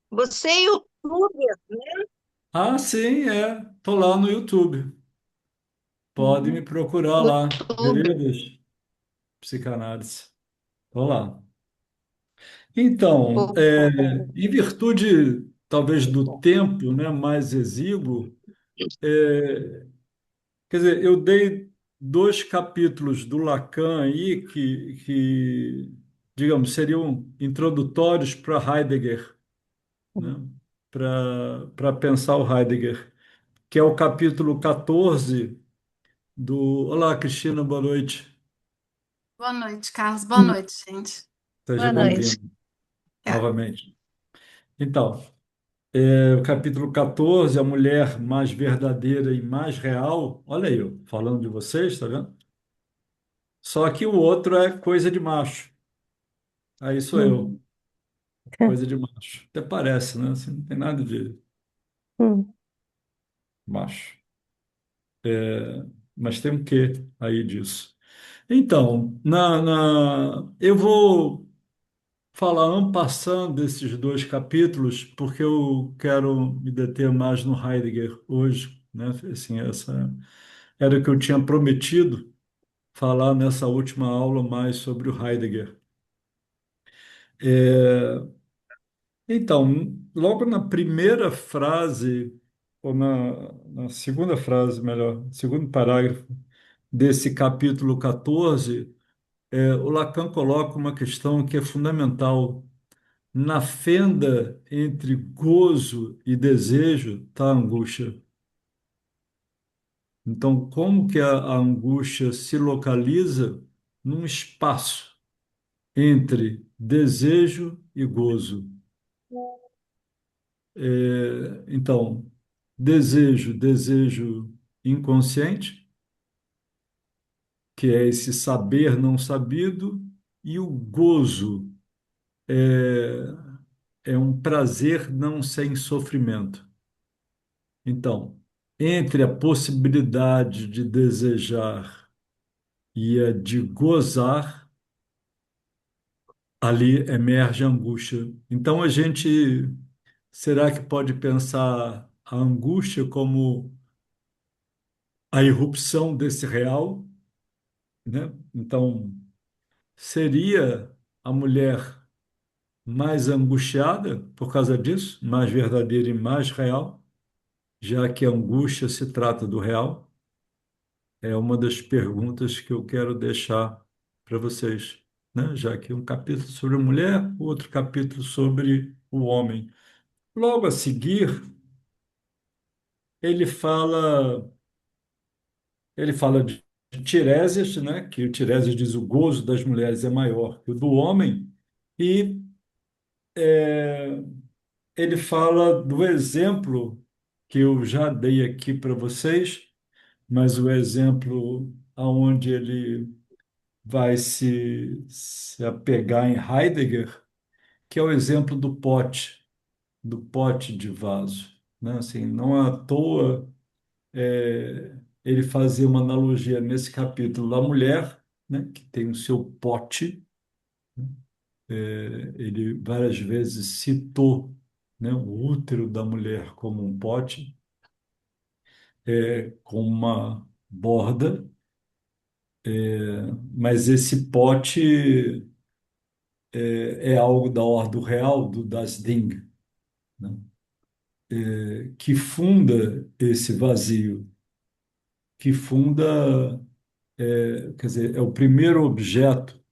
Você é youtuber, Ah, sim, é. Tô lá no YouTube. Pode me procurar lá. YouTube. Veredas Psicanálise. Tô lá. Então, Opa. em virtude talvez do tempo, né, mais exíguo, quer dizer, eu dei dois capítulos do Lacan aí digamos, seriam introdutórios para Heidegger, né, para pensar o Heidegger, que é o capítulo 14 do... Olá, Cristina, boa noite. Boa noite, Carlos. Boa noite, gente. Seja Boa noite. bem-vindo Obrigada. novamente. Então, o capítulo 14, a mulher mais verdadeira e mais real. Olha aí, ó, falando de vocês, tá vendo? Só que o outro é coisa de macho. Aí sou eu, Hum. coisa de macho. Até parece, né? Assim, não tem nada de Hum. macho. Mas tem um quê aí disso. Então, eu vou falar en passant desses dois capítulos, porque eu quero me deter mais no Heidegger hoje, né? Assim, essa era o que eu tinha prometido falar nessa última aula mais sobre o Heidegger. É, então, logo na primeira frase, ou na segunda frase, melhor, segundo parágrafo desse capítulo 14, o Lacan coloca uma questão que é fundamental. Na fenda entre gozo e desejo está a angústia. Então, como que a angústia se localiza num espaço entre desejo e gozo? Então, desejo inconsciente, que é esse saber não sabido, e o gozo é um prazer não sem sofrimento. Então, entre a possibilidade de desejar e a de gozar, ali emerge a angústia. Então, a gente será que pode pensar a angústia como a irrupção desse real, né? Então, seria a mulher mais angustiada por causa disso, mais verdadeira e mais real, já que a angústia se trata do real? É uma das perguntas que eu quero deixar para vocês, né? Já que um capítulo sobre a mulher, outro capítulo sobre o homem. Logo a seguir, ele fala, ele fala de Tiresias, né? Que o Tiresias diz o gozo das mulheres é maior que o do homem, e ele fala do exemplo que eu já dei aqui para vocês, mas o exemplo aonde ele vai se apegar em Heidegger, que é o exemplo do pote de vaso, né? Assim, não à toa ele fazia uma analogia nesse capítulo da mulher, né? Que tem o seu pote, ele várias vezes citou, né? O útero da mulher como um pote, com uma borda, mas esse pote é algo da ordem real, do Das Ding, né? Que funda esse vazio, que funda, quer dizer, é o primeiro objeto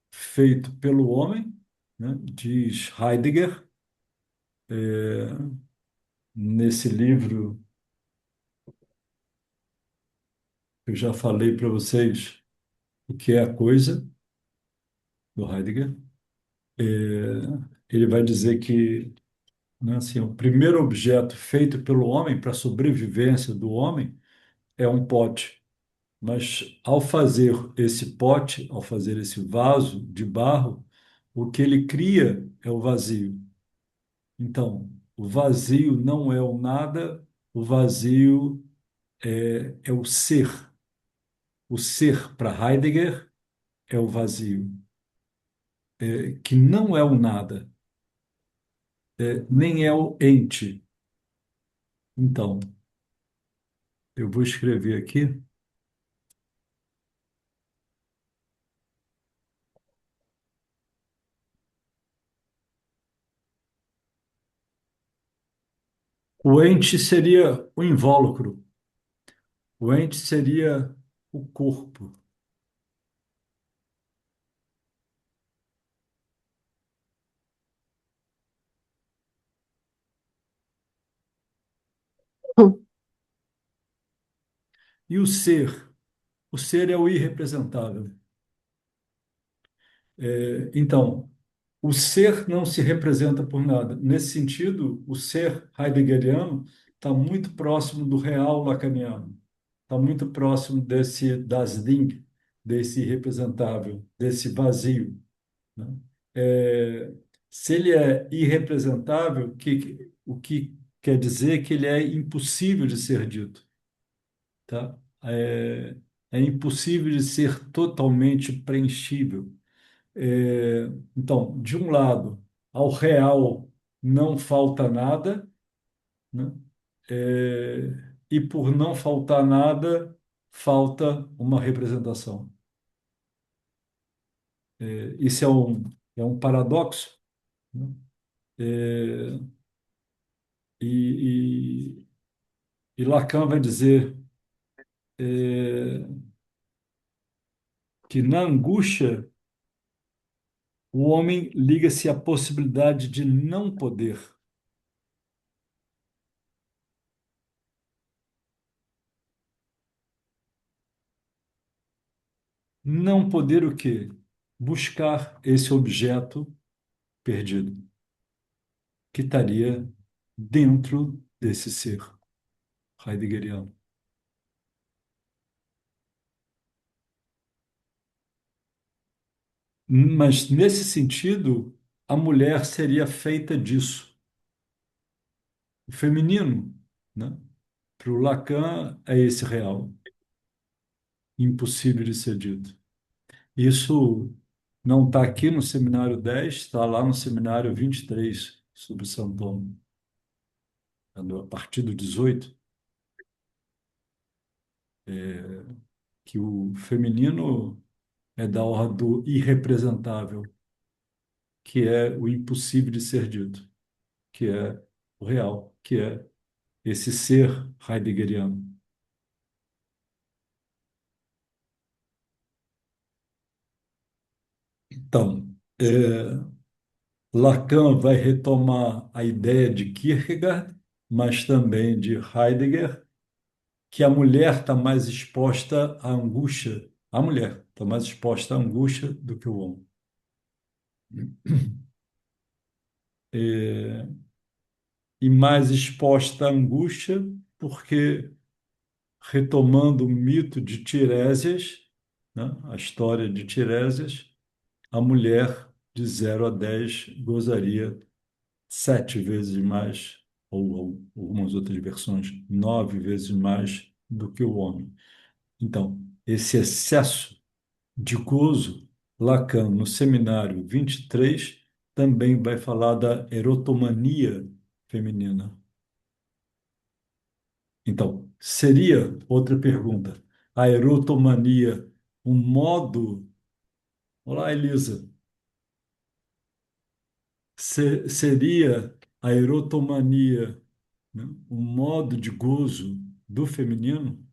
feito pelo homem, né? Diz Heidegger, nesse livro que eu já falei para vocês, o que é a coisa, do Heidegger. Ele vai dizer que, né, assim, o primeiro objeto feito pelo homem para a sobrevivência do homem é um pote. Mas ao fazer esse pote, ao fazer esse vaso de barro, o que ele cria é o vazio. Então, o vazio não é o nada, o vazio é o ser. O ser, para Heidegger, é o vazio, que não é o nada. nem é o ente. Então, eu vou escrever aqui. O ente seria o invólucro. O ente seria o corpo. hum, E o ser? O ser é o irrepresentável. Então, o ser não se representa por nada. Nesse sentido, o ser heideggeriano está muito próximo do real lacaniano. Está muito próximo desse das Ding, desse irrepresentável, desse vazio, né? É, Se ele é irrepresentável, o que quer dizer que ele é impossível de ser dito, tá? É impossível de ser totalmente preenchível. Então, de um lado, ao real não falta nada, né? E por não faltar nada, falta uma representação. Isso é um paradoxo, né? É, e, e Lacan vai dizer é, que na angústia o homem liga-se à possibilidade de não poder. Não poder o quê? Buscar esse objeto perdido, que estaria dentro desse ser heideggeriano. Mas, nesse sentido, a mulher seria feita disso. O feminino, né? Para o Lacan, é esse real, impossível de ser dito. Isso não está aqui no seminário 10, está lá no seminário 23 sobre Santônio, a partir do 18, que o feminino é da ordem do irrepresentável, que é o impossível de ser dito, que é o real, que é esse ser heideggeriano. Então, Lacan vai retomar a ideia de Kierkegaard, mas também de Heidegger, que a mulher está mais exposta à angústia. A mulher está mais exposta à angústia do que o homem. É, e mais exposta à angústia porque, retomando o mito de Tiresias, né, a história de Tiresias, a mulher de 0 a 10 gozaria 7 vezes mais, ou algumas outras versões, 9 vezes mais do que o homem. Então, esse excesso de gozo, Lacan, no seminário 23, também vai falar da erotomania feminina. Então, seria, outra pergunta, a erotomania um modo. Olá, Elisa. Seria a erotomania, né, um modo de gozo do feminino?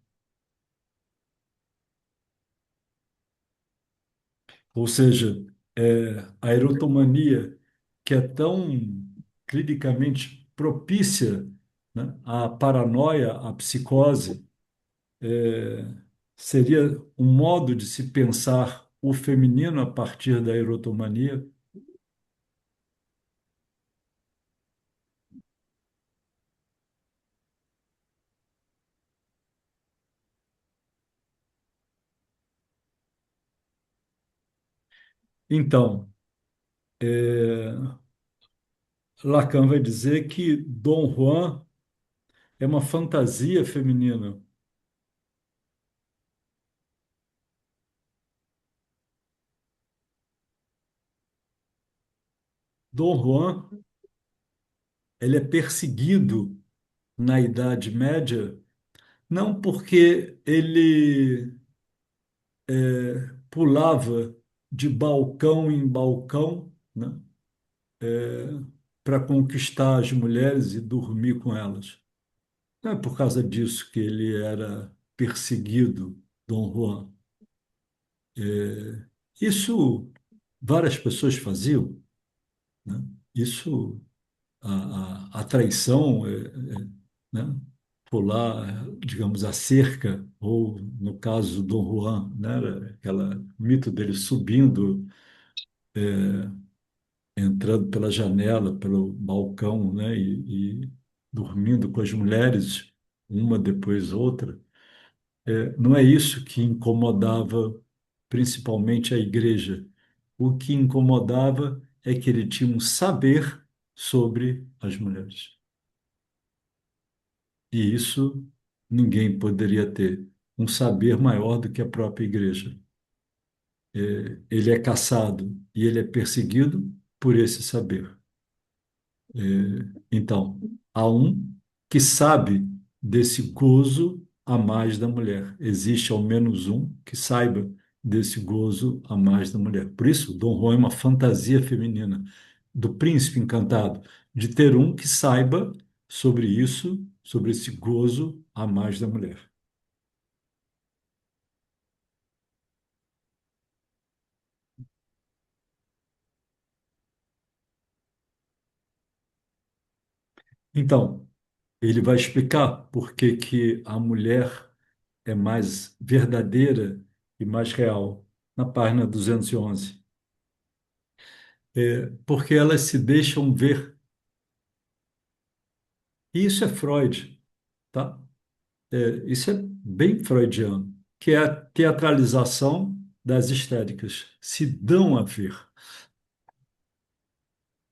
Ou seja, a erotomania, que é tão clinicamente propícia, né, à paranoia, à psicose, é, seria um modo de se pensar o feminino a partir da erotomania? Então, é, Lacan vai dizer que Dom Juan é uma fantasia feminina. Dom Juan ele é perseguido na Idade Média, não porque ele pulava de balcão em balcão, né, para conquistar as mulheres e dormir com elas. Não é por causa disso que ele era perseguido, Dom Juan. Isso várias pessoas faziam, né? Isso, a traição, né? Pular, digamos, a cerca, ou no caso do Dom Juan, né? Aquela mito dele subindo, entrando pela janela, pelo balcão, né? E dormindo com as mulheres, uma depois outra. Não é isso que incomodava principalmente a igreja. O que incomodava é que ele tinha um saber sobre as mulheres. E isso ninguém poderia ter. Um saber maior do que a própria igreja. Ele é caçado e ele é perseguido por esse saber. Então, há um que sabe desse gozo a mais da mulher. Existe ao menos um que saiba desse gozo a mais da mulher. Por isso, Dom Juan é uma fantasia feminina do príncipe encantado, de ter um que saiba sobre isso, sobre esse gozo a mais da mulher. Então, ele vai explicar por que que a mulher é mais verdadeira e mais real, na página 211. Porque elas se deixam ver. E isso é Freud, tá? Isso é bem freudiano, que é a teatralização das histéricas. Se dão a ver.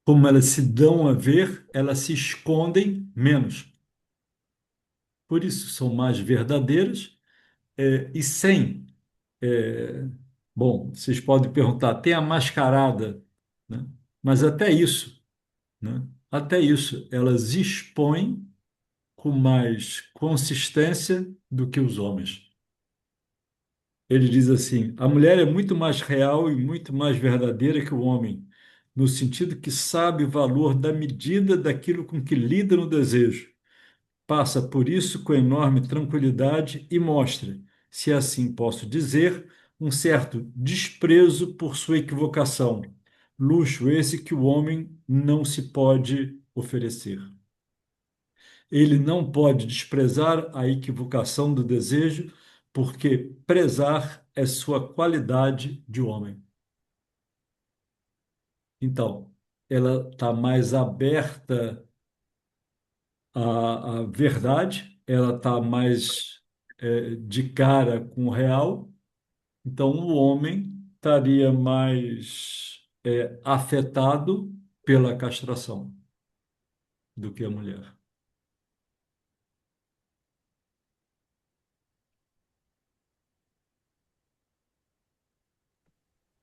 Como elas se dão a ver, elas se escondem menos. Por isso, são mais verdadeiras, e sem. é, Bom, vocês podem perguntar, tem a mascarada, né? Mas até isso, né? Até isso, elas expõem com mais consistência do que os homens. Ele diz assim: a mulher é muito mais real e muito mais verdadeira que o homem, no sentido que sabe o valor da medida daquilo com que lida no desejo. Passa por isso com enorme tranquilidade e mostra, se assim posso dizer, um certo desprezo por sua equivocação. Luxo esse que o homem não se pode oferecer. Ele não pode desprezar a equivocação do desejo, porque prezar é sua qualidade de homem. Então, ela está mais aberta à verdade, ela está mais de cara com o real. Então, o homem estaria mais afetado pela castração do que a mulher.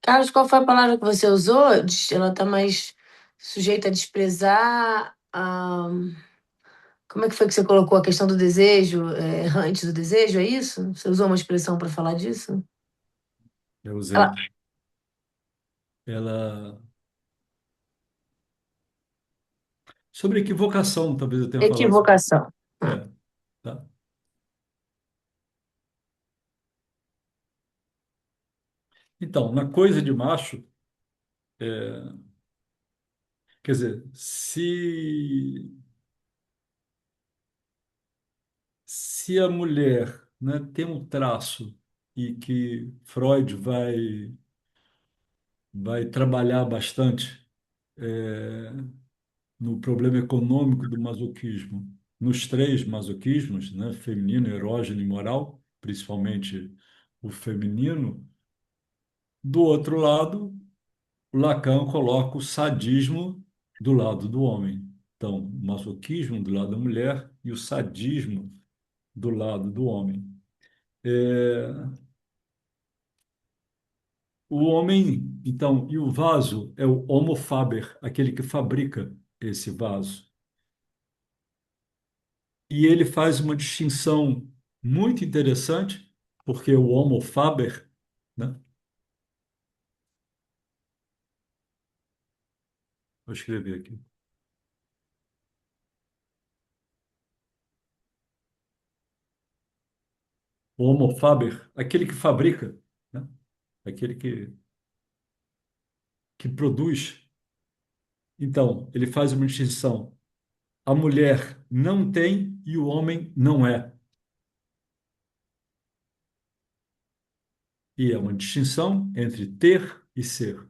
Carlos, qual foi a palavra que você usou? Ela está mais sujeita a desprezar. Como é que foi que você colocou a questão do desejo, antes do desejo? É isso? Você usou uma expressão para falar disso? Eu Ela, usei. Ela. Sobre equivocação, talvez eu tenha falado sobre. equivocação. Ah. É, tá? Então, na coisa de macho, quer dizer, se a mulher, né, tem um traço e que Freud vai trabalhar bastante no problema econômico do masoquismo, nos três masoquismos, né, feminino, erógeno e moral, principalmente o feminino, do outro lado, Lacan coloca o sadismo do lado do homem. Então, o masoquismo do lado da mulher e o sadismo do lado do homem. É, o homem, então, e o vaso é o homo faber, aquele que fabrica esse vaso. e ele faz uma distinção muito interessante, porque o Homo faber, né? Vou escrever aqui. O Homo faber, aquele que fabrica, né? Aquele que produz. Então, ele faz uma distinção. A mulher não tem e o homem não é. E é uma distinção entre ter e ser.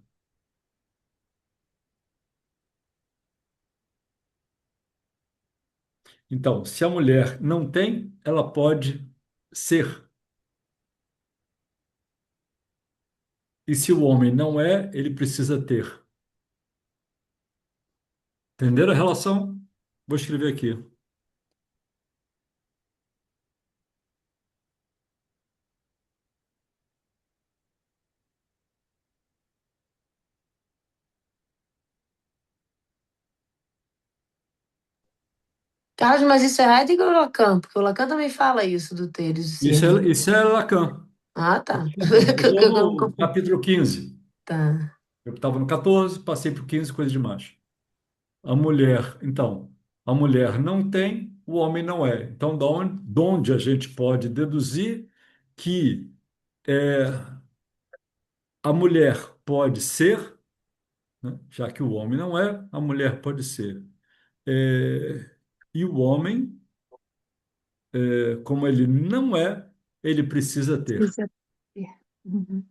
Então, se a mulher não tem, ela pode ser. E se o homem não é, ele precisa ter. Entenderam a relação? Vou escrever aqui. Carlos, mas isso é Heidegger ou Lacan? Porque o Lacan também fala isso do ter e do ser, né? Isso é Lacan. Ah, Eu tá. estou Eu me no confundo. capítulo 15. Tá. Eu estava no 14, passei para o 15, coisa demais. A mulher, então, a mulher não tem, o homem não é. Então, de onde a gente pode deduzir que é, a mulher pode ser, né? Já que o homem não é, a mulher pode ser. É, e o homem, como ele não é, ele precisa ter. Precisa ter. Uhum.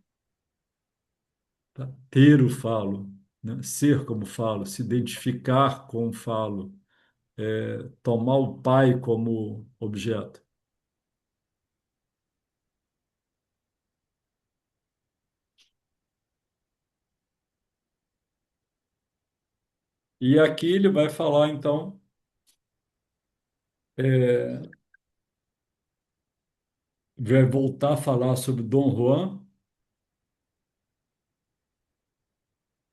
Tá? Ter o falo, né? Ser como falo, se identificar com o falo, tomar o pai como objeto. E aqui ele vai falar, então, é, vai voltar a falar sobre Dom Juan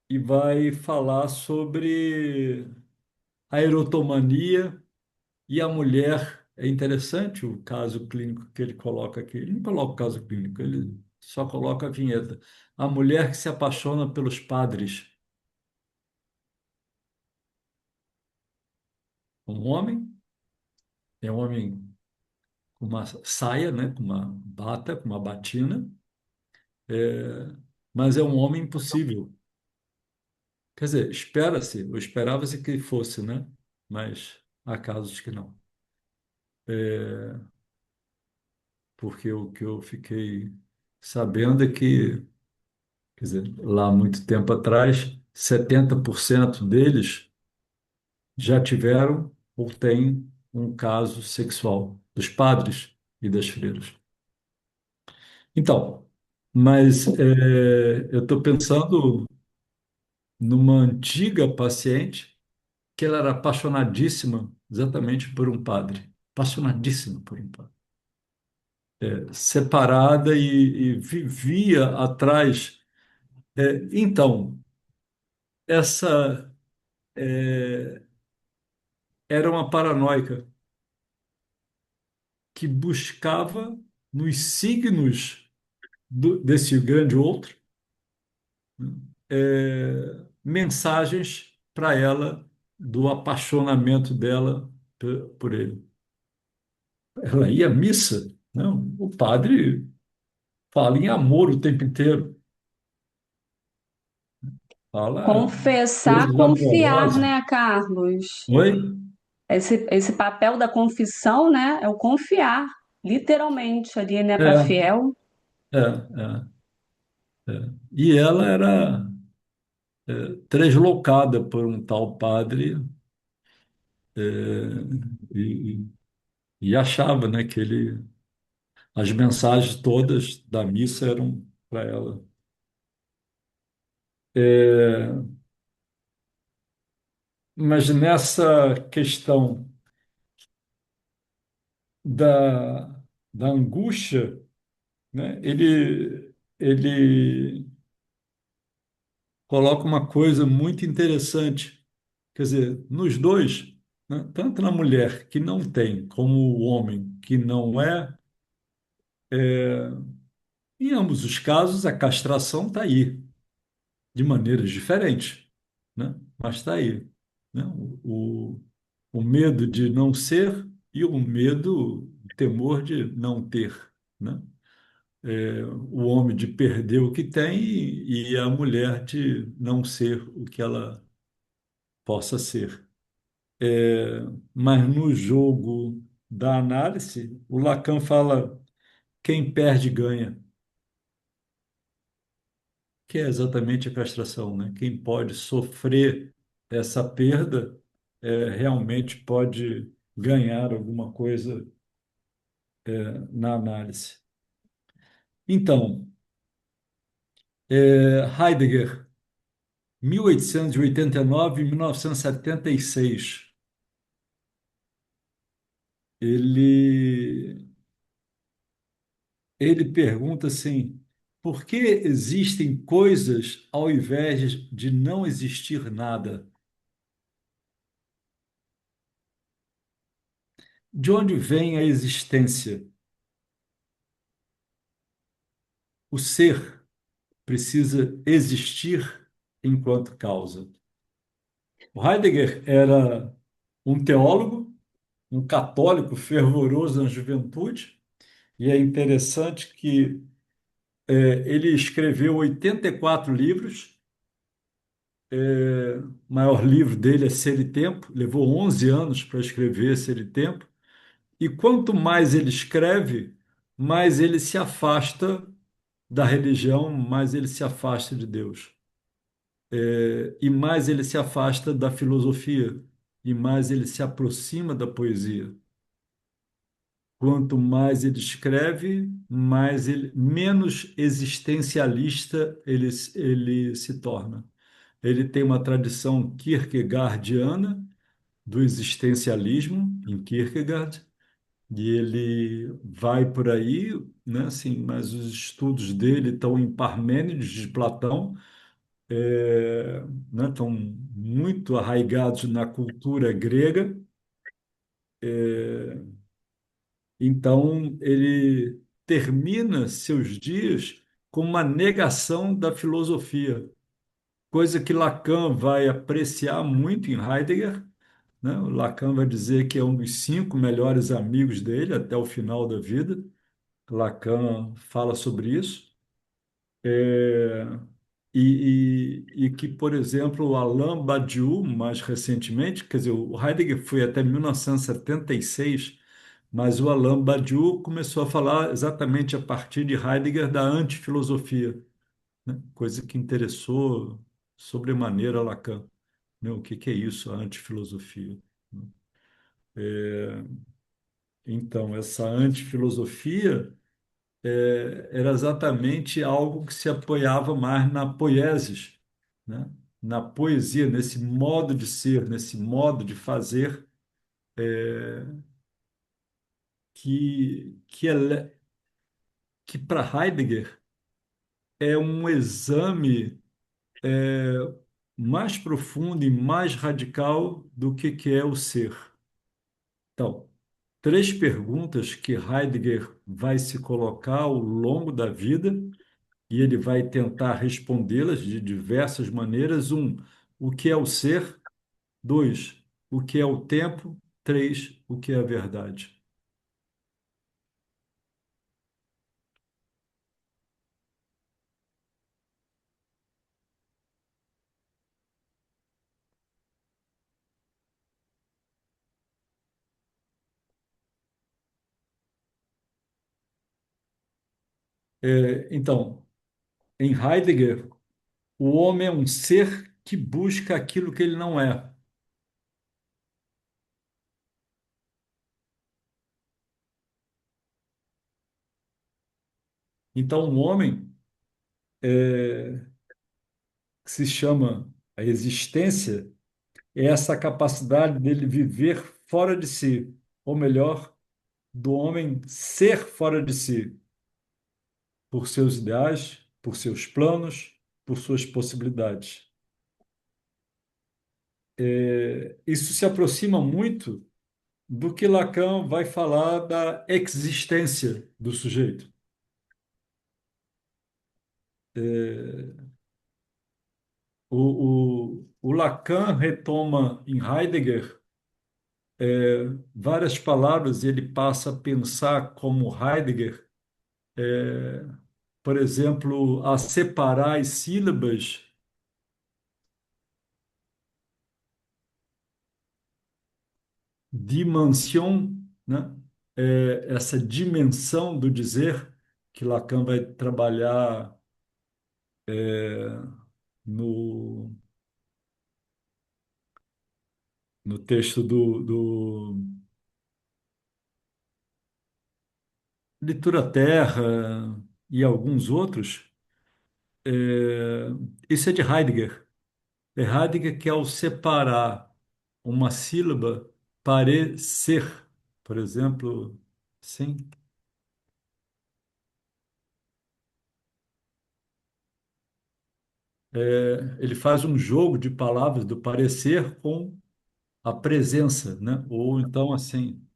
e vai falar sobre a erotomania e a mulher. É interessante o caso clínico que ele coloca aqui. Ele não coloca o caso clínico, ele só coloca a vinheta. A mulher que se apaixona pelos padres. Um homem, é um homem com uma saia, né, com uma bata, com uma batina, é, mas é um homem impossível. Quer dizer, espera-se, ou esperava-se que fosse, né? Mas há casos que não. É, porque o que eu fiquei sabendo é que, quer dizer, lá há muito tempo atrás, 70% deles já tiveram ou têm um caso sexual, dos padres e das freiras. Então, mas eu estou pensando numa antiga paciente que ela era apaixonadíssima exatamente por um padre, apaixonadíssima por um padre, separada e vivia atrás. Então, essa era uma paranoica que buscava nos signos desse grande outro, né, mensagens para ela do apaixonamento dela por ele. Ela ia à missa, não? O padre fala em amor o tempo inteiro, fala Confessar, coisas confiar, amorosas. né, Carlos? Oi? Esse papel da confissão, né, é o confiar, literalmente ali, né, para É, fiel. é. E ela era translocada por um tal padre, é, e, e achava, né, que ele, as mensagens todas da missa eram para ela. É, mas nessa questão da, da angústia, né, ele coloca uma coisa muito interessante. Quer dizer, nos dois, né? Tanto na mulher que não tem, como o homem que não é, em ambos os casos, a castração está aí, de maneiras diferentes, né? Mas está aí, né? O medo de não ser e o medo, o temor de não ter, né? O homem de perder o que tem e a mulher de não ser o que ela possa ser. Mas no jogo da análise, o Lacan fala quem perde ganha, que é exatamente a castração, né? Quem pode sofrer essa perda realmente pode ganhar alguma coisa na análise. Então, Heidegger, 1889 e 1976, ele, ele pergunta assim: por que existem coisas ao invés de não existir nada? De onde vem a existência? O ser precisa existir enquanto causa. O Heidegger era um teólogo, um católico fervoroso na juventude, e é interessante que ele escreveu 84 livros. O maior livro dele é Ser e Tempo, levou 11 anos para escrever Ser e Tempo. E quanto mais ele escreve, mais ele se afasta da religião, mais ele se afasta de Deus. E mais ele se afasta da filosofia, e mais ele se aproxima da poesia. Quanto mais ele escreve, menos existencialista ele se torna. Ele tem uma tradição kierkegaardiana do existencialismo em Kierkegaard, e ele vai por aí, né, assim, mas os estudos dele estão em Parmênides de Platão, né, estão muito arraigados na cultura grega. Então, ele termina seus dias com uma negação da filosofia, coisa que Lacan vai apreciar muito em Heidegger, né? O Lacan vai dizer que é um dos 5 melhores amigos dele até o final da vida. Lacan fala sobre isso. É, e que, por exemplo, o Alain Badiou, mais recentemente, quer dizer, o Heidegger foi até 1976, mas o Alain Badiou começou a falar exatamente a partir de Heidegger da antifilosofia, né? Coisa que interessou sobremaneira Lacan, né? O que é isso, a antifilosofia, né? Então, essa antifilosofia era exatamente algo que se apoiava mais na poiesis, né? Na poesia, nesse modo de ser, nesse modo de fazer, que para Heidegger é um exame mais profundo e mais radical do que é o ser. Então, 3 perguntas que Heidegger vai se colocar ao longo da vida e ele vai tentar respondê-las de diversas maneiras. Um, o que é o ser? Dois, o que é o tempo? Três, o que é a verdade? Então, em Heidegger, o homem é um ser que busca aquilo que ele não é. Então, o homem, que se chama a existência, é essa capacidade dele viver fora de si, ou melhor, do homem ser fora de si, por seus ideais, por seus planos, por suas possibilidades. Isso se aproxima muito do que Lacan vai falar da existência do sujeito. É, o Lacan retoma em Heidegger várias palavras e ele passa a pensar como Heidegger, por exemplo, a separar as sílabas, dimension, né? Essa dimensão do dizer que Lacan vai trabalhar no, no texto do Literatura Terra e alguns outros. É, isso é de Heidegger. É Heidegger que, ao separar uma sílaba, parecer, por exemplo, sim, ele faz um jogo de palavras do parecer com a presença, né? Ou então assim,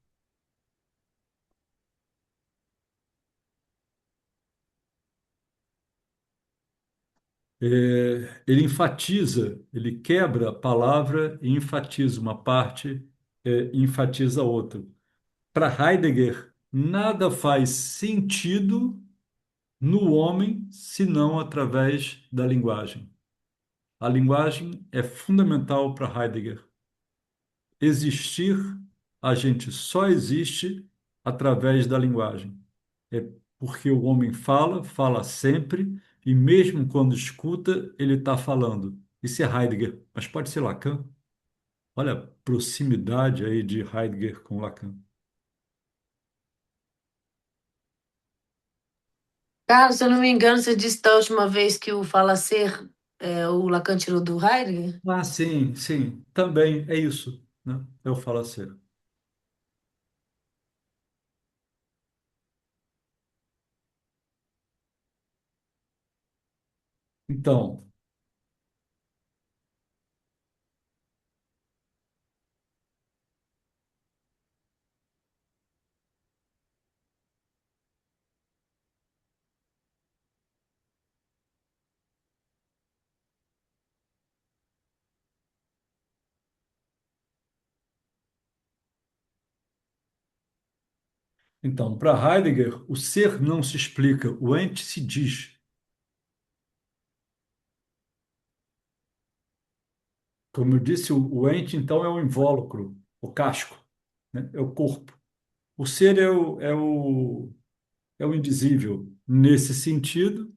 ele enfatiza, ele quebra a palavra e enfatiza uma parte, e enfatiza a outra. Para Heidegger, nada faz sentido no homem senão através da linguagem. A linguagem é fundamental para Heidegger. Existir, a gente só existe através da linguagem. É porque o homem fala, fala sempre, e mesmo quando escuta, ele está falando. Isso é Heidegger, mas pode ser Lacan. Olha a proximidade aí de Heidegger com Lacan. Cara, se eu não me engano, você disse da última vez que o falacer, o Lacan tirou do Heidegger? Ah, sim, sim, também é isso, né? Eu falo assim. Então, então, para Heidegger, o ser não se explica, o ente se diz. Como eu disse, o ente, então, é o invólucro, o casco, né? É o corpo. O ser é o indizível. Nesse sentido,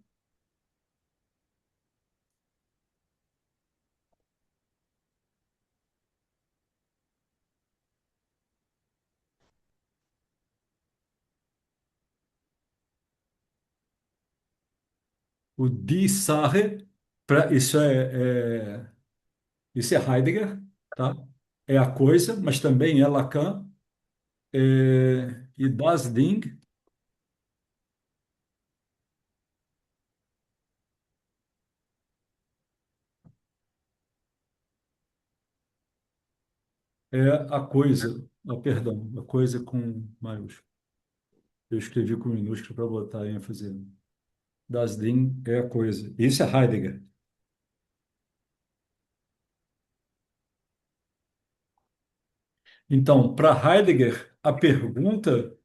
o die Sache, isso é Heidegger, tá? É a coisa, mas também é Lacan. E das Ding é a coisa, perdão, a coisa com maiúsculo. Eu escrevi com minúsculo para botar ênfase. Das Ding é a coisa. Isso é Heidegger. Então, para Heidegger, a pergunta,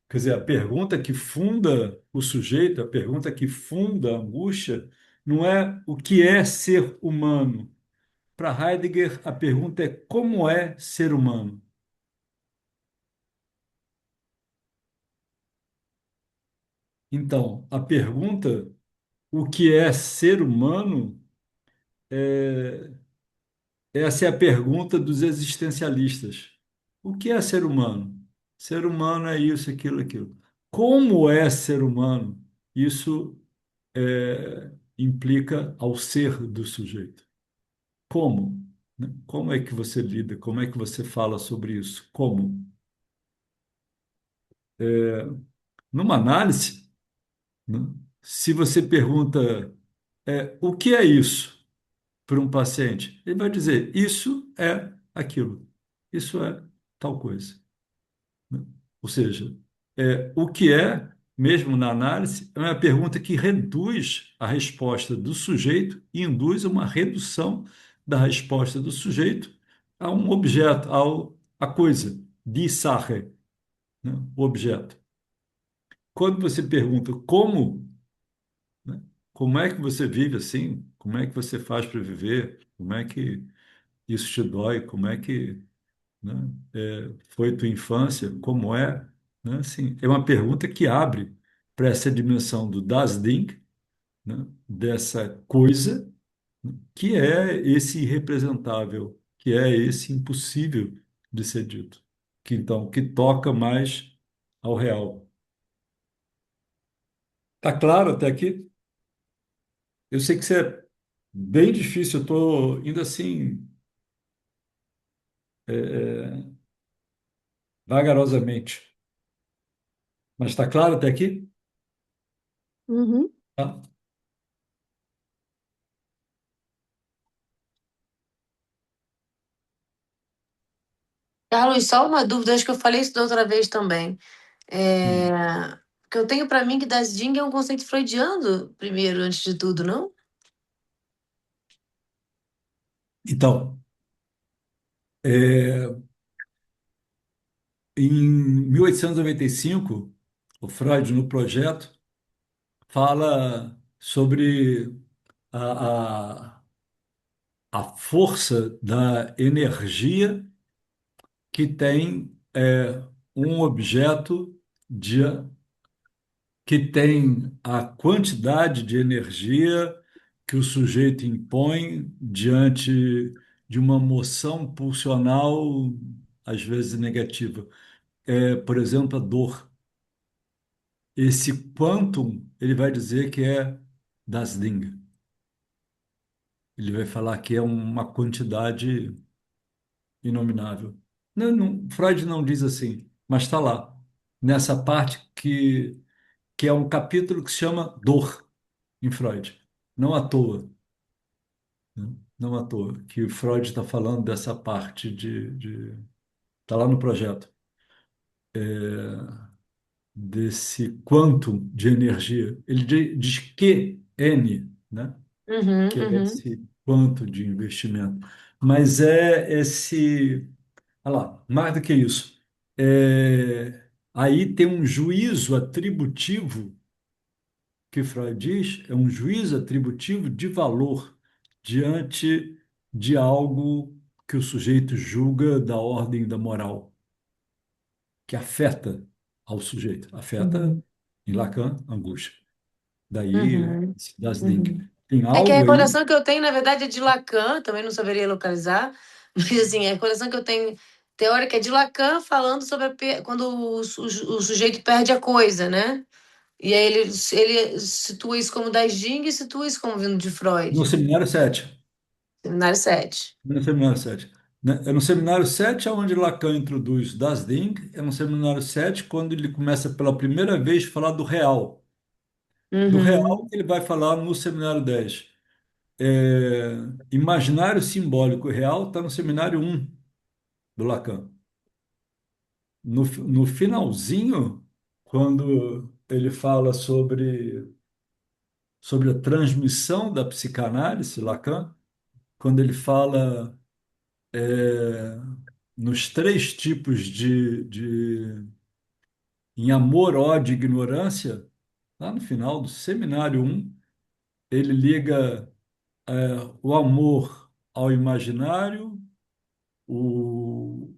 quer dizer, a pergunta que funda o sujeito, a pergunta que funda a angústia, não é o que é ser humano. Para Heidegger, a pergunta é como é ser humano. Então, a pergunta, o que é ser humano, é, essa é a pergunta dos existencialistas. O que é ser humano? Ser humano é isso, aquilo, aquilo. Como é ser humano? Isso implica ao ser do sujeito. Como? Né? Como é que você lida? Como é que você fala sobre isso? Como? Numa análise, né? Se você pergunta o que é isso? para um paciente? Ele vai dizer: isso é aquilo, isso é tal coisa, né? Ou seja, o que é, mesmo na análise, é uma pergunta que reduz a resposta do sujeito e induz uma redução da resposta do sujeito a um objeto, a coisa, die Sache, né? O objeto. Quando você pergunta como, né? Como é que você vive assim? Como é que você faz para viver? Como é que isso te dói? Como é que, né, foi tua infância? Como é? Né? Assim, é uma pergunta que abre para essa dimensão do Das Ding, né? Dessa coisa, né, que é esse irrepresentável, que é esse impossível de ser dito, que então que toca mais ao real. Tá claro até aqui? Eu sei que isso é bem difícil, eu estou indo assim, vagarosamente. Mas está claro até aqui? Uhum. Tá? Carlos, só uma dúvida, acho que eu falei isso da outra vez também. É, Hum. que eu tenho para mim que das Ding é um conceito freudiano, primeiro, antes de tudo, não? Então, é, em 1895, o Freud, no projeto, fala sobre a, a, a força da energia que tem um objeto de que tem a quantidade de energia que o sujeito impõe diante de uma moção pulsional, às vezes negativa. Por exemplo, a dor. Esse quantum, ele vai dizer que é das Ding. Ele vai falar que é uma quantidade inominável. Freud não diz assim, mas está lá, nessa parte que é um capítulo que se chama Dor, em Freud. Não à toa, né? Não à toa que o Freud está falando dessa parte está lá no projeto, desse quantum de energia. Ele diz que N, né? Uhum, Que é uhum. esse quanto de investimento. Mas é esse, olha lá, mais do que isso. Aí tem um juízo atributivo que Freud diz, é um juízo atributivo de valor diante de algo que o sujeito julga da ordem da moral, que afeta ao sujeito, afeta, Uhum. em Lacan, angústia. Daí, Uhum. das Ding. Uhum. Tem É que a algo aí. recordação que eu tenho, na verdade, é de Lacan, também não saberia localizar, mas assim, a recordação que eu tenho teórica é de Lacan falando sobre quando o sujeito perde a coisa, né? E aí ele situa isso como das Jung e situa isso como vindo de No Freud. seminário 7. Seminário 7. No seminário 7. É no seminário 7 onde Lacan introduz Das Ding, é no seminário 7 quando ele começa pela primeira vez a falar do real. Do real Uhum. ele vai falar no seminário 10. É, imaginário simbólico real está no seminário 1 do Lacan. No finalzinho, quando ele fala sobre a transmissão da psicanálise, Lacan, quando ele fala nos três tipos em amor, ódio e ignorância, lá no final do seminário 1, ele liga o amor ao imaginário, o,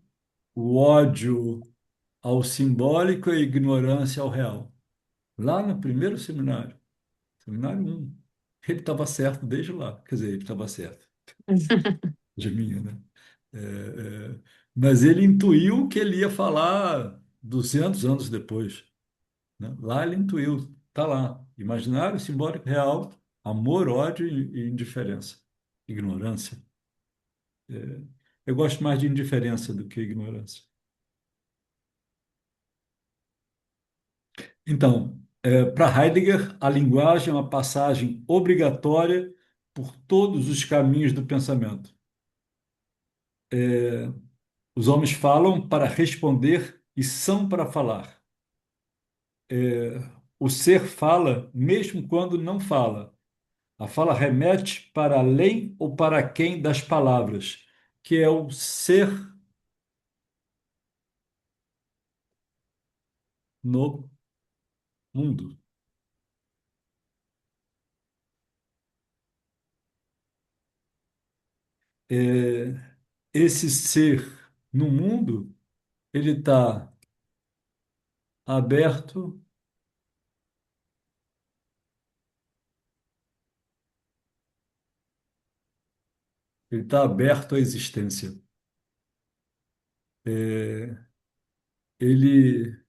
o ódio ao simbólico e a ignorância ao real. Lá no primeiro seminário, seminário 1, ele estava certo desde lá. Quer dizer, ele estava certo de mim, né? É, mas ele intuiu que ele ia falar 200 anos depois, né? Lá ele intuiu, tá lá, imaginário, simbólico, real, amor, ódio e indiferença, ignorância. Eu gosto mais de indiferença do que ignorância. Então, para Heidegger, a linguagem é uma passagem obrigatória por todos os caminhos do pensamento. Os homens falam para responder e são para falar. O ser fala mesmo quando não fala. A fala remete para além ou para quem das palavras, que é o ser no mundo. É, esse ser no mundo, ele está aberto, ele está aberto à existência. É, ele,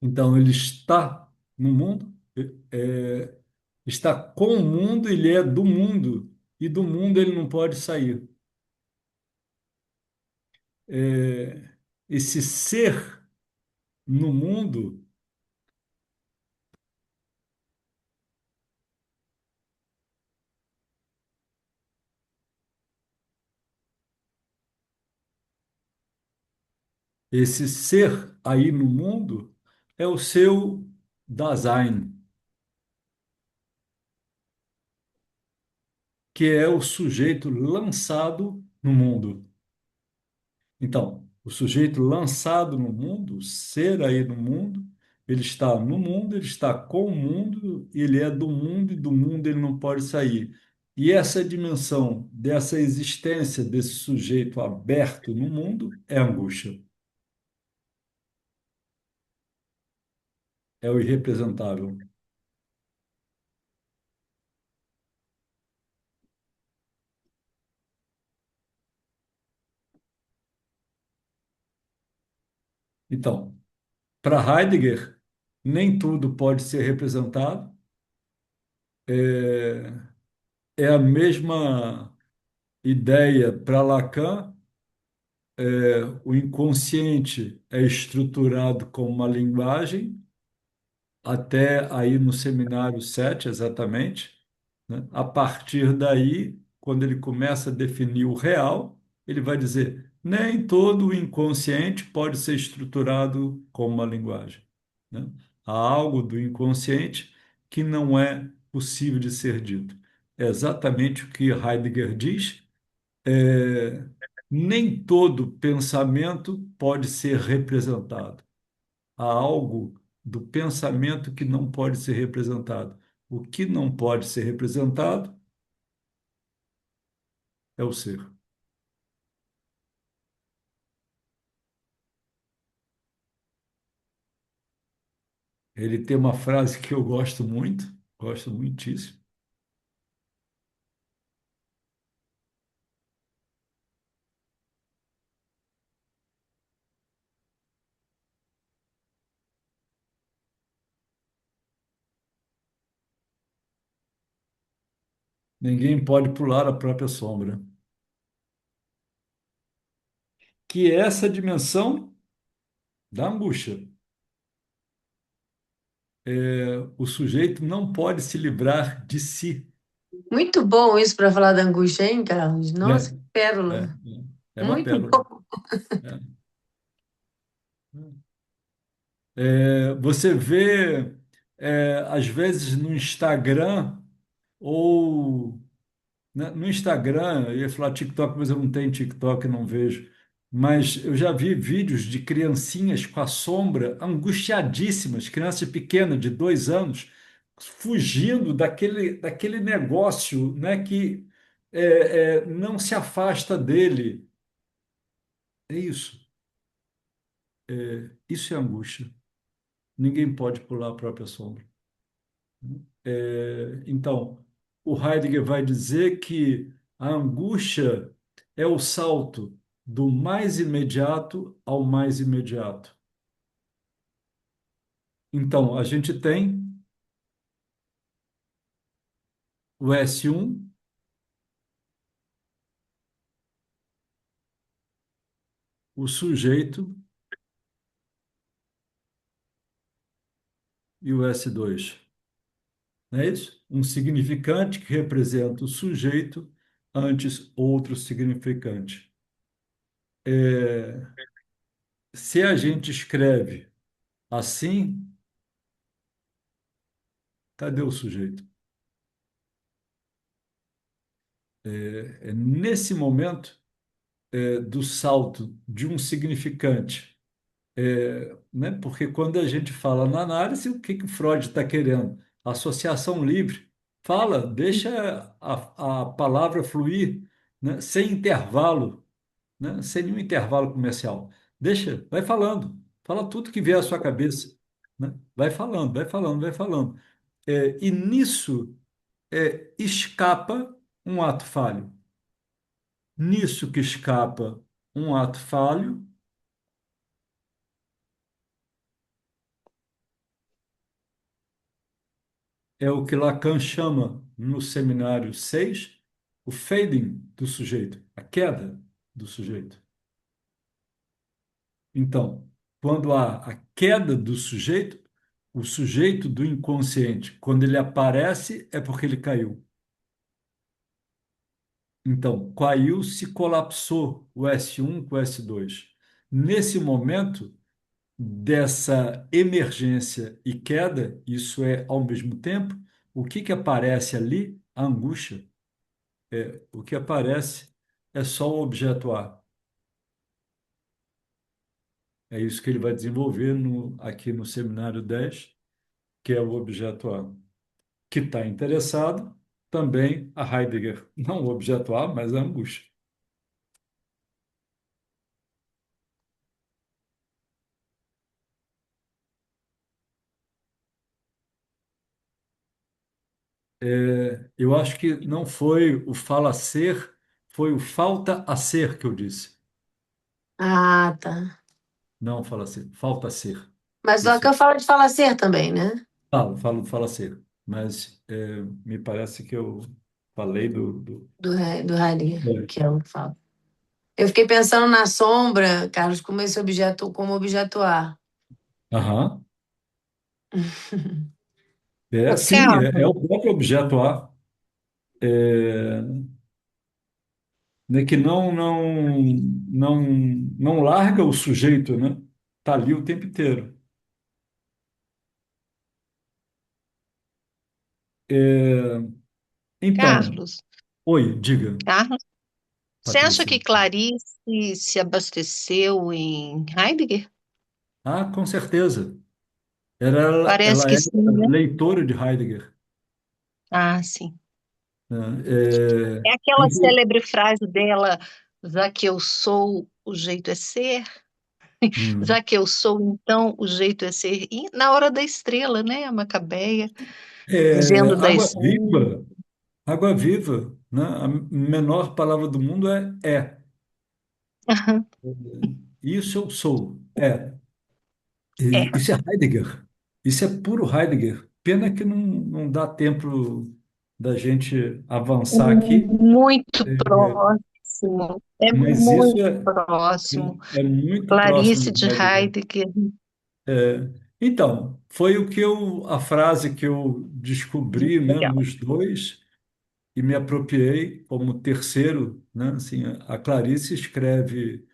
então, ele está no mundo, é, está com o mundo, ele é do mundo, e do mundo ele não pode sair. É, esse ser no mundo, esse ser aí no mundo é o seu Dasein, que é o sujeito lançado no mundo. Então, o sujeito lançado no mundo, o ser aí no mundo, ele está no mundo, ele está com o mundo, ele é do mundo e do mundo ele não pode sair. E essa dimensão dessa existência desse sujeito aberto no mundo é a angústia, é o irrepresentável. Então, para Heidegger, nem tudo pode ser representado. É, é a mesma ideia para Lacan. O inconsciente é estruturado como uma linguagem, até aí no seminário 7 exatamente, né? A partir daí, quando ele começa a definir o real, ele vai dizer: nem todo o inconsciente pode ser estruturado como uma linguagem, né? Há algo do inconsciente que não é possível de ser dito. É exatamente o que Heidegger diz. é, Nem todo pensamento pode ser representado. Há algo do pensamento que não pode ser representado. O que não pode ser representado é o ser. Ele tem uma frase que eu gosto muitíssimo. Ninguém pode pular a própria sombra. Que é essa dimensão da angústia. O sujeito não pode se livrar de si, Muito bom isso para falar da angústia, hein, Carlos? Nossa, né? que É, pérola. é uma Muito pérola. bom. É. Você vê, às vezes, no Instagram ou no Instagram, eu ia falar TikTok, mas eu não tenho TikTok, não vejo. Mas eu já vi vídeos de criancinhas com a sombra angustiadíssimas, criança pequena de 2 anos, fugindo daquele negócio, né, que não se afasta dele. É isso. Isso é angústia. Ninguém pode pular a própria sombra. Então, o Heidegger vai dizer que a angústia é o salto do mais imediato ao mais imediato. Então, a gente tem o S1, o sujeito e o S2. Não é isso? Um significante que representa o sujeito antes outro significante. É, Se a gente escreve assim, cadê o sujeito? É nesse momento do salto de um significante, né? Porque quando a gente fala na análise, o que que Freud está querendo? Associação livre. Fala, deixa a palavra fluir, né? Sem intervalo, né? Sem nenhum intervalo comercial. Deixa, vai falando. Fala tudo que vier à sua cabeça, né? Vai falando, vai falando, vai falando. E nisso escapa um ato falho. Nisso que escapa um ato falho é o que Lacan chama no seminário 6 o fading do sujeito, a queda do sujeito. Então, quando há a queda do sujeito, o sujeito do inconsciente, quando ele aparece, é porque ele caiu. Então, caiu, se colapsou o S1 com o S2. Nesse momento dessa emergência e queda, isso é ao mesmo tempo, o que que aparece ali? A angústia. O que aparece é só o objeto A. É isso que ele vai desenvolver aqui no seminário 10, que é o objeto A. Que está interessado também a Heidegger. Não o objeto A, mas a angústia. Eu acho que não foi o fala ser, foi o falta a ser que eu disse. Ah, tá. Não fala ser, falta ser. Mas Isso. Lacan fala de falacer também, né? Fala ser. Mas me parece que eu falei Do Heidegger, É. que é o que fala. Eu fiquei pensando na sombra, Carlos, como esse objeto, como objeto A. Aham. Ô, Sim, é Carlos, o próprio objeto A, é, né, que não larga o sujeito, né? Está ali o tempo inteiro. É, então, Carlos, oi, diga, Carlos, você acha Patrícia. que Clarice se abasteceu em Heidegger? Ah, com certeza. Ela Parece que era sim, né? leitora de Heidegger, Ah, sim. né? É aquela célebre frase dela, já que eu sou, o jeito é ser. Hum. Já que eu sou, então, o jeito é ser. E na hora da estrela, né? A Macabeia, dizendo da Água estrela. viva, água viva, né? A menor palavra do mundo é. Isso eu sou. É. É, Isso é Heidegger. Isso é puro Heidegger. Pena que não dá tempo da gente avançar aqui, muito próximo. É mas isso muito é, próximo. é muito próximo Clarice de de Heidegger. Heidegger. Então, foi a frase que eu descobri, né, Legal. nos dois e me apropriei como terceiro, né? Assim, a Clarice escreve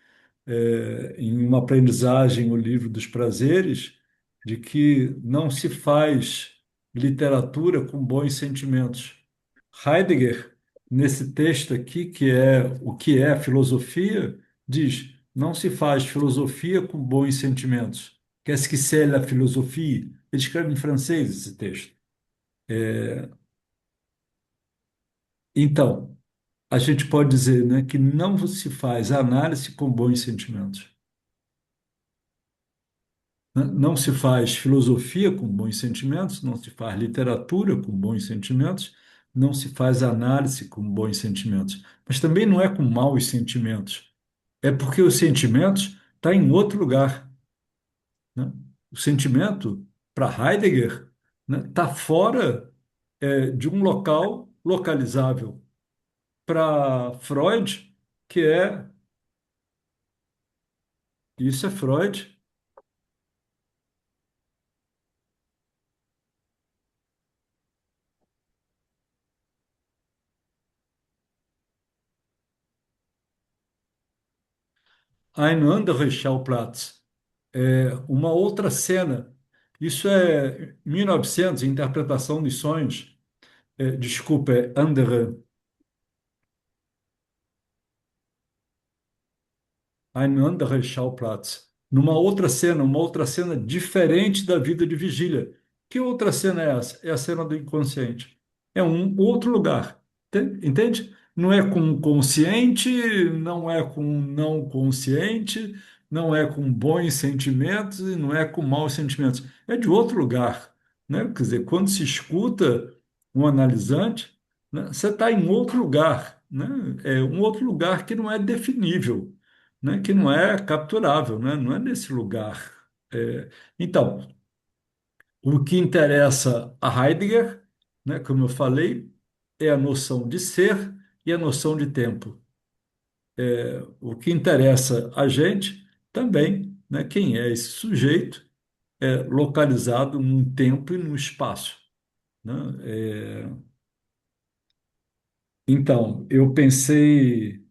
em uma aprendizagem, o livro dos prazeres, de que não se faz literatura com bons sentimentos. Heidegger, nesse texto aqui, que é o que é filosofia, diz: não se faz filosofia com bons sentimentos. Qu'est-ce que c'est la philosophie? Ele escreve em francês esse texto. Então, a gente pode dizer, né, que não se faz análise com bons sentimentos. né? Não se faz filosofia com bons sentimentos, não se faz literatura com bons sentimentos, não se faz análise com bons sentimentos. Mas também não é com maus sentimentos. É porque os sentimentos estão em outro lugar, né? O sentimento, para Heidegger, né, está fora de um local localizável. Para Freud, que é isso é Freud. Ein anderer Schauplatz, uma outra cena. Isso é 1900, interpretação dos sonhos. Desculpa, é andere. Ein anderer Schauplatz. Numa outra cena, uma outra cena diferente da vida de vigília. Que outra cena é essa? É a cena do inconsciente. É um outro lugar. Entende? Não é com consciente, não é com não consciente, não é com bons sentimentos e não é com maus sentimentos. É de outro lugar, né? Quer dizer, quando se escuta um analisante, né, você está em outro lugar, né? É um outro lugar que não é definível, né, que não é capturável, né, não é nesse lugar. Então, o que interessa a Heidegger, né, como eu falei, é a noção de ser e a noção de tempo. O que interessa a gente também, né, quem é esse sujeito localizado num tempo e num espaço, né? Então, eu pensei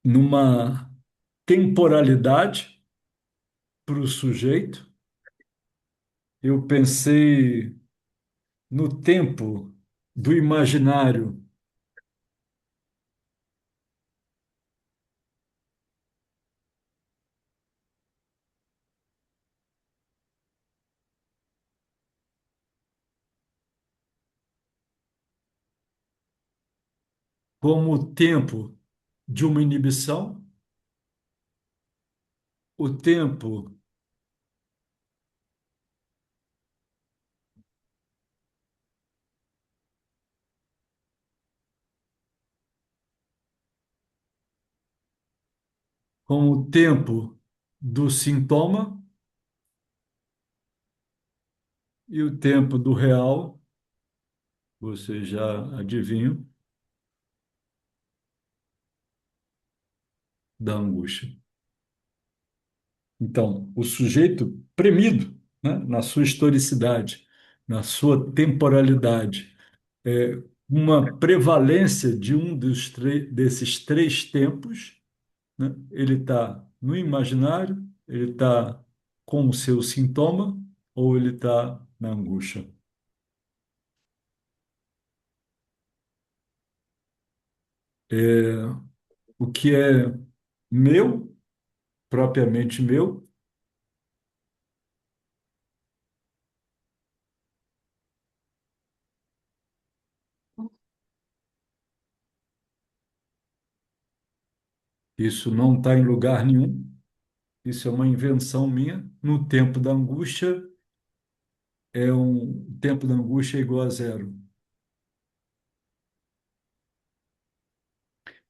numa temporalidade para o sujeito. Eu pensei no tempo do imaginário como o tempo de uma inibição, o tempo como o tempo do sintoma e o tempo do real, você já adivinham, da angústia. Então, o sujeito premido, né, na sua historicidade, na sua temporalidade, uma prevalência de desses três tempos, né? Ele está no imaginário, ele está com o seu sintoma ou ele está na angústia. O que é meu, propriamente meu, isso não está em lugar nenhum, isso é uma invenção minha. No tempo da angústia, o tempo da angústia é igual a zero.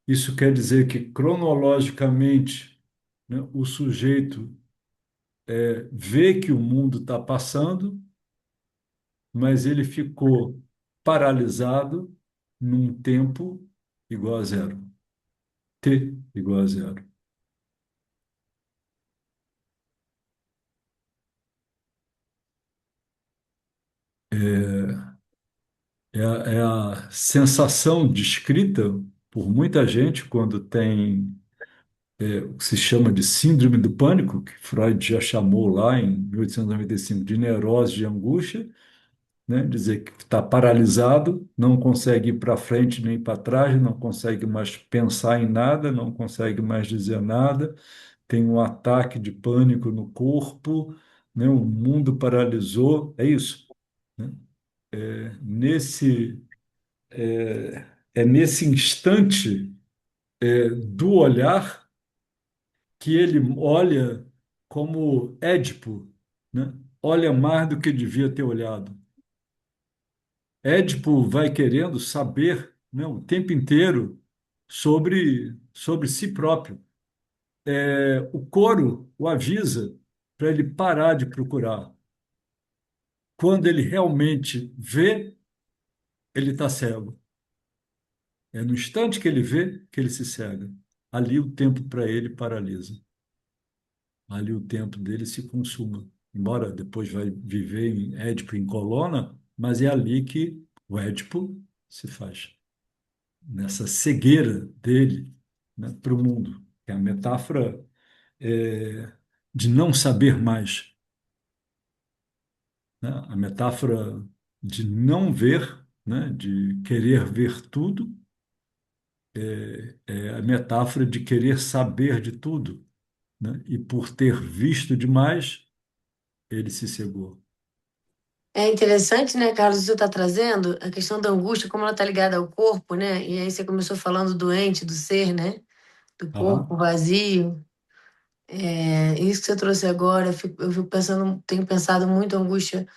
Isso quer dizer que, cronologicamente, né, o sujeito vê que o mundo está passando, mas ele ficou paralisado num tempo igual a zero. T igual a zero. É a sensação descrita por muita gente quando tem o que se chama de síndrome do pânico, que Freud já chamou lá em 1895 de neurose de angústia, né? Dizer que está paralisado, não consegue ir para frente nem para trás, não consegue mais pensar em nada, não consegue mais dizer nada, tem um ataque de pânico no corpo, né? O mundo paralisou, é isso, né? Nesse, é nesse instante do olhar que ele olha como Édipo, né? Olha mais do que devia ter olhado. Édipo vai querendo saber, né, o tempo inteiro sobre si próprio. O coro o avisa para ele parar de procurar. Quando ele realmente vê, ele está cego. É no instante que ele vê que ele se cega. Ali o tempo para ele paralisa. Ali o tempo dele se consuma. Embora depois vai viver em Édipo em Colona, mas é ali que o Édipo se faz. Nessa cegueira dele, né, para o mundo. É a metáfora de não saber mais, né? A metáfora de não ver, né, de querer ver tudo, é a metáfora de querer saber de tudo, né? E por ter visto demais, ele se cegou. É interessante, né, Carlos, você está trazendo a questão da angústia, como ela está ligada ao corpo, né? E aí você começou falando do ente, do ser, né? Do corpo Aham. vazio. Isso que você trouxe agora, eu fico pensando, tenho pensado muito angústia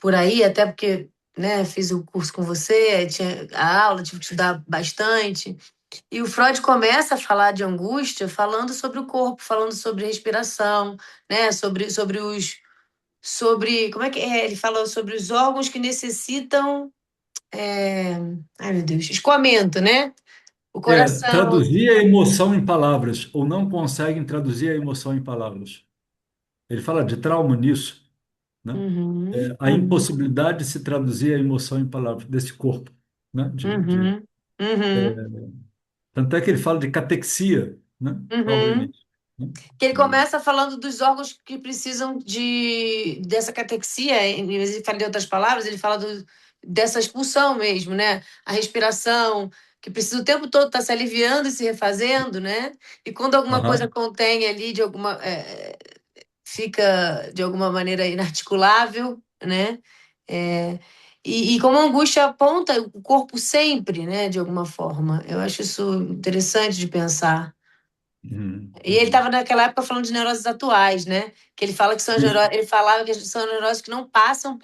por aí, até porque, né, fiz o curso com você, aí tinha a aula, tive que estudar bastante. E o Freud começa a falar de angústia falando sobre o corpo, falando sobre respiração, né? Sobre, como é que é? Ele fala sobre os órgãos que necessitam, é, ai meu Deus, escoamento, né? O coração. Traduzir a emoção em palavras, ou não conseguem traduzir a emoção em palavras. Ele fala de trauma nisso, né? Uhum, A uhum, impossibilidade de se traduzir a emoção em palavras, desse corpo, né? uhum, uhum, Tanto é que ele fala de catexia, né? uhum. Obviamente, né? Que ele De- começa falando dos órgãos que precisam dessa catexia, em vez de falar de outras palavras, ele fala dessa expulsão mesmo, né? A respiração, que precisa o tempo todo estar se aliviando e se refazendo, né? E quando alguma coisa Aham. contém ali de alguma fica de alguma maneira inarticulável, né? É, e como a angústia aponta o corpo sempre, né? De alguma forma. Eu acho isso interessante de pensar. E ele estava Uhum. naquela época falando de neuroses atuais, né? Que ele fala que são as Isso. ele falava que são neuroses que não passam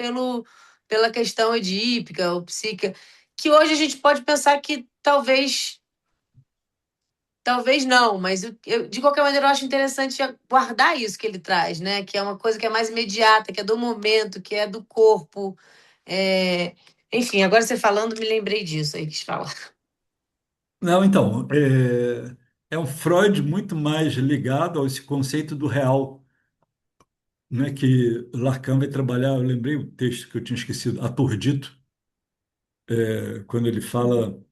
pela questão edípica ou psíquica, que hoje a gente pode pensar que talvez não, mas de qualquer maneira eu acho interessante guardar isso que ele traz, né? Que é uma coisa que é mais imediata, que é do momento, que é do corpo. É, enfim, agora você falando, me lembrei disso aí, quis falar. Não, então, é um Freud muito mais ligado a esse conceito do real, né? Que Lacan vai trabalhar. Eu lembrei o texto que eu tinha esquecido, Aturdito, quando ele fala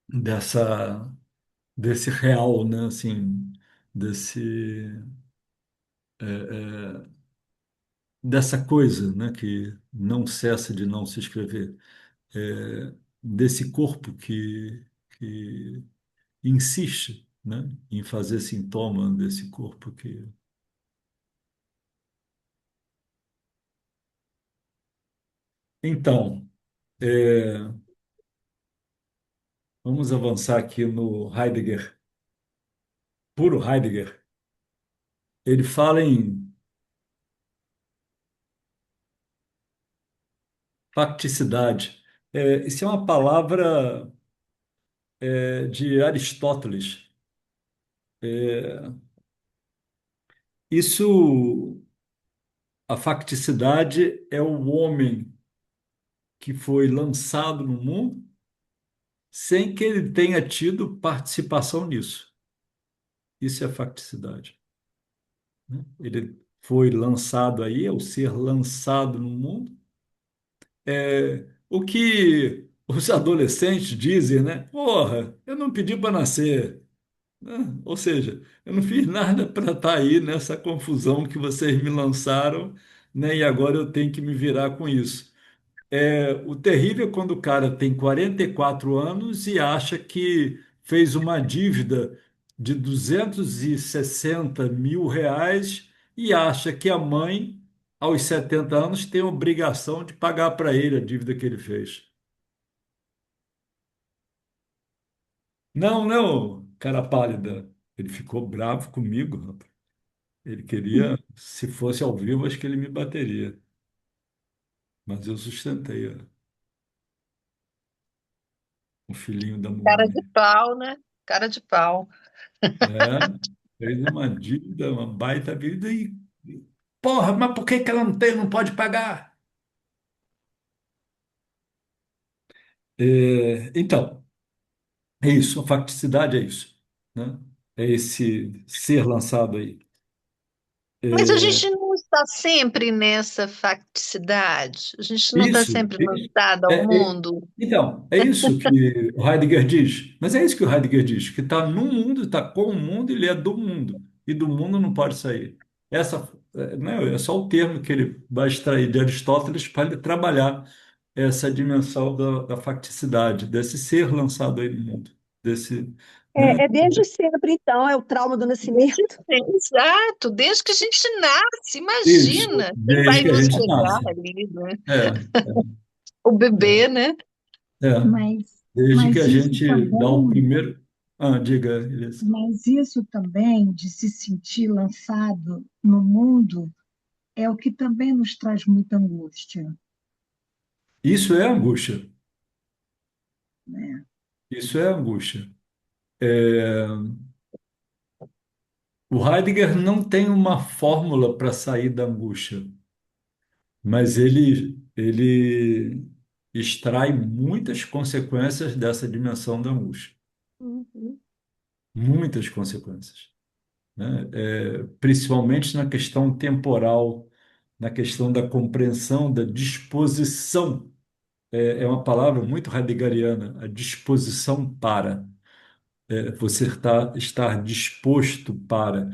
dessa desse real, né? Assim, desse dessa coisa, né? Que não cessa de não se escrever, desse corpo que insiste, né? Em fazer sintoma desse corpo que. Então, é, vamos avançar aqui no Heidegger, puro Heidegger. Ele fala em facticidade. Isso é uma palavra de Aristóteles. É, isso, a facticidade é o homem que foi lançado no mundo sem que ele tenha tido participação nisso. Isso é facticidade, né? Ele foi lançado aí, é o ser lançado no mundo. O que os adolescentes dizem, né? Porra, eu não pedi para nascer, né? Ou seja, eu não fiz nada para estar aí nessa confusão que vocês me lançaram, né? E agora eu tenho que me virar com isso. O terrível é quando o cara tem 44 anos e acha que fez uma dívida de 260 mil reais e acha que a mãe, aos 70 anos, tem obrigação de pagar para ele a dívida que ele fez. Não, não, cara pálida. Ele ficou bravo comigo, rapaz. Ele queria, se fosse ao vivo, acho que ele me bateria. Mas eu sustentei, ó, o filhinho da Cara de mamãe. pau, né? Cara de pau. É, fez uma dívida, uma baita dívida e, porra, mas por que que ela não tem, não pode pagar? Então, é isso, a facticidade é isso, né? É esse ser lançado aí. Mas a É, gente não está sempre nessa facticidade. A gente não está isso, sempre isso. lançado ao mundo. Então, é isso que o Heidegger diz. Mas é isso que o Heidegger diz, que está no mundo, está com o mundo, ele é do mundo. E do mundo não pode sair. Essa, né, é só o termo que ele vai extrair de Aristóteles para ele trabalhar essa dimensão da facticidade, desse ser lançado aí no mundo. Desse, né? É desde sempre, então, é o trauma do nascimento. Exato, desde que a gente nasce, Isso, imagina quem desde vai que a nos gente pegar nasce. ali, né? É, O bebê, né? é. Mas, Desde que mas a isso gente dá o também, primeiro. Ah, diga, Elias. mas isso também de se sentir lançado no mundo é o que também nos traz muita angústia, Isso é angústia. né? Isso é angústia. É, o Heidegger não tem uma fórmula para sair da angústia, mas ele extrai muitas consequências dessa dimensão da angústia. Uhum. Muitas consequências, né? Principalmente na questão temporal, na questão da compreensão, da disposição. É uma palavra muito heideggeriana, a disposição para. Você estar disposto para.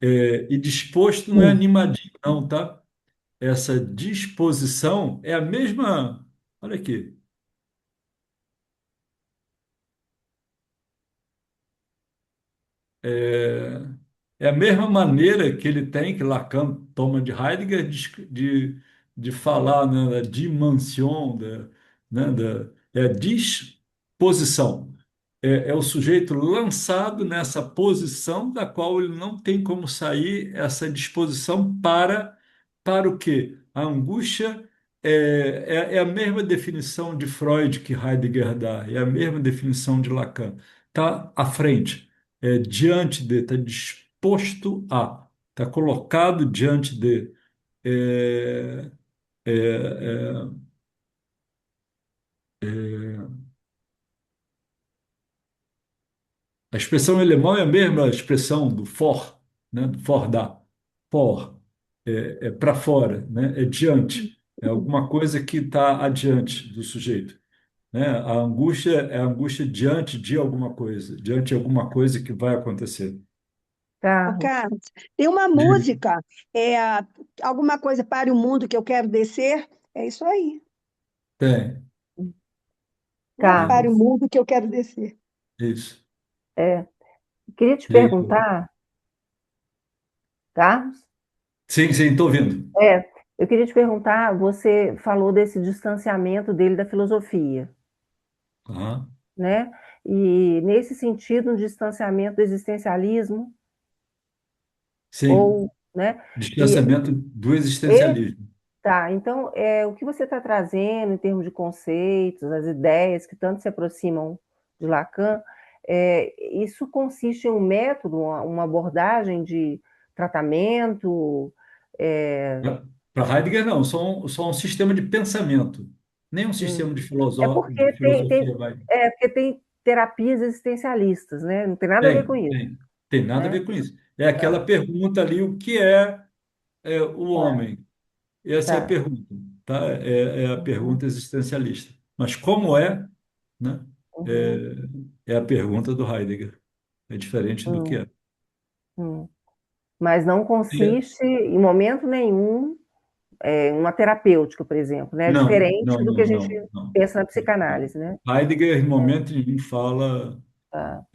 E disposto não é Sim. animadinho, não, tá? Essa disposição é a mesma. Olha aqui. É, é a mesma maneira que ele tem, que Lacan toma de Heidegger, de falar, né, da dimensão, é a disposição. É o sujeito lançado nessa posição da qual ele não tem como sair, essa disposição para o quê? A angústia é a mesma definição de Freud que Heidegger dá, é a mesma definição de Lacan. Está à frente, diante de, está disposto a, está colocado diante de. É, é, é, A expressão em alemão é a mesma expressão do for, né? Do for da, for, é para fora, né? É diante, é alguma coisa que está adiante do sujeito, né? A angústia é a angústia diante de alguma coisa, diante de alguma coisa que vai acontecer. Ô, Carlos. Carlos, tem uma Diga. música, alguma coisa para o mundo que eu quero descer, é isso aí, Tem, né? Para o Carlos, mundo que eu quero descer. isso. é, queria te E aí? perguntar, Carlos, Sim, sim, estou ouvindo. eu queria te perguntar, você falou desse distanciamento dele da filosofia, Aham. né? E nesse sentido, um distanciamento do existencialismo, Sim, ou, né? E distanciamento do esse, existencialismo. tá, então, o que você está trazendo em termos de conceitos, as ideias que tanto se aproximam de Lacan, isso consiste em um método, uma abordagem de tratamento, é, Para Heidegger, não, só um sistema de pensamento, nem um hum, sistema é de porque filosofia vai. porque tem terapias existencialistas, né? Não tem nada a ver com Tem, isso, tem. Tem nada a né? ver com isso. É aquela Tá, pergunta ali, o que é o tá, homem? Essa é a tá. pergunta, tá? É a Uhum, pergunta existencialista. Mas como é, né? uhum, É a pergunta do Heidegger. É diferente do que hum, é. hum. Mas não É. consiste, em momento nenhum, uma terapêutica, por exemplo, né? Não, Diferente não, do que a não, gente não, não. pensa na psicanálise, né? Heidegger, em momento nenhum, Tá.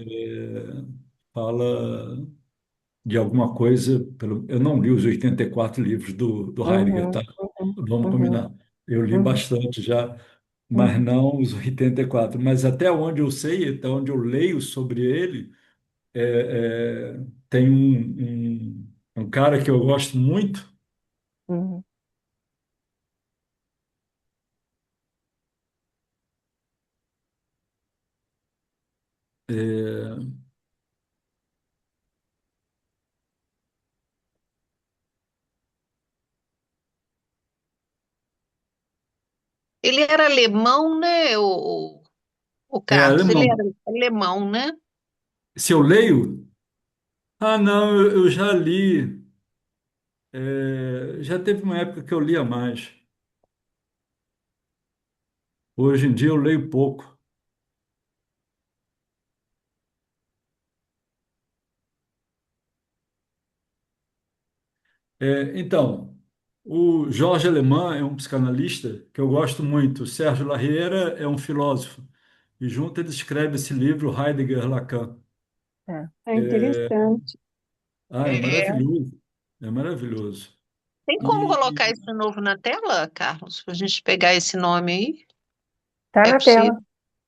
fala de alguma coisa. Eu não li os 84 livros do Heidegger, Uhum, tá? uhum, Vamos uhum, combinar. Eu li uhum, bastante já, mas uhum, não os 84. Mas até onde eu sei, até onde eu leio sobre ele, Tem um cara que eu gosto muito. Uhum. é, Ele era alemão, né, o é Carlos? Ele era alemão. alemão, né? Se eu leio? Ah, não, eu já li. Já teve uma época que eu lia mais. Hoje em dia eu leio pouco. Então, o Jorge Alemão é um psicanalista que eu gosto muito. O Sérgio Larriera é um filósofo. E junto eles escrevem esse livro, Heidegger Lacan. É. É interessante. É É. maravilhoso. É maravilhoso. Tem como colocar isso de novo na tela, Carlos, para a gente pegar esse nome aí? Tá É na possível. tela,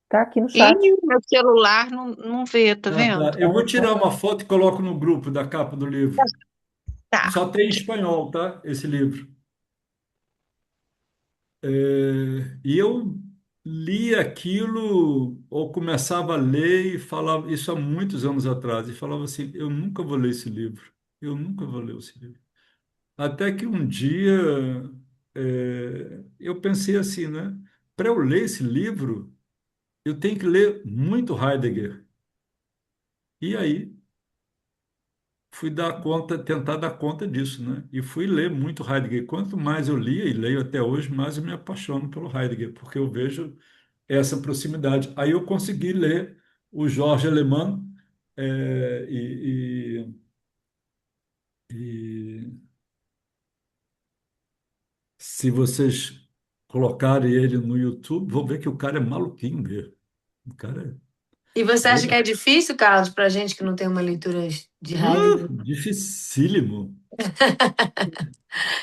tá aqui no E chat. meu celular não vê, tá vendo? Tá. Eu vou tirar uma foto e coloco no grupo da capa do livro. Tá. Só tem em espanhol, tá? Esse livro. E eu li aquilo, ou começava a ler e falava, isso há muitos anos atrás, e falava assim: eu nunca vou ler esse livro, eu nunca vou ler esse livro. Até que um dia eu pensei assim, né? Para eu ler esse livro, eu tenho que ler muito Heidegger. E aí fui dar conta, tentar dar conta disso, né? E fui ler muito Heidegger. Quanto mais eu lia e leio até hoje, mais eu me apaixono pelo Heidegger, porque eu vejo essa proximidade. Aí eu consegui ler o Jorge Alemão, é, e, e- e se vocês colocarem ele no YouTube, vão ver que o cara é maluquinho mesmo. O cara E você acha que é é, difícil, Carlos, para gente que não tem uma leitura de Heidegger? dificílimo.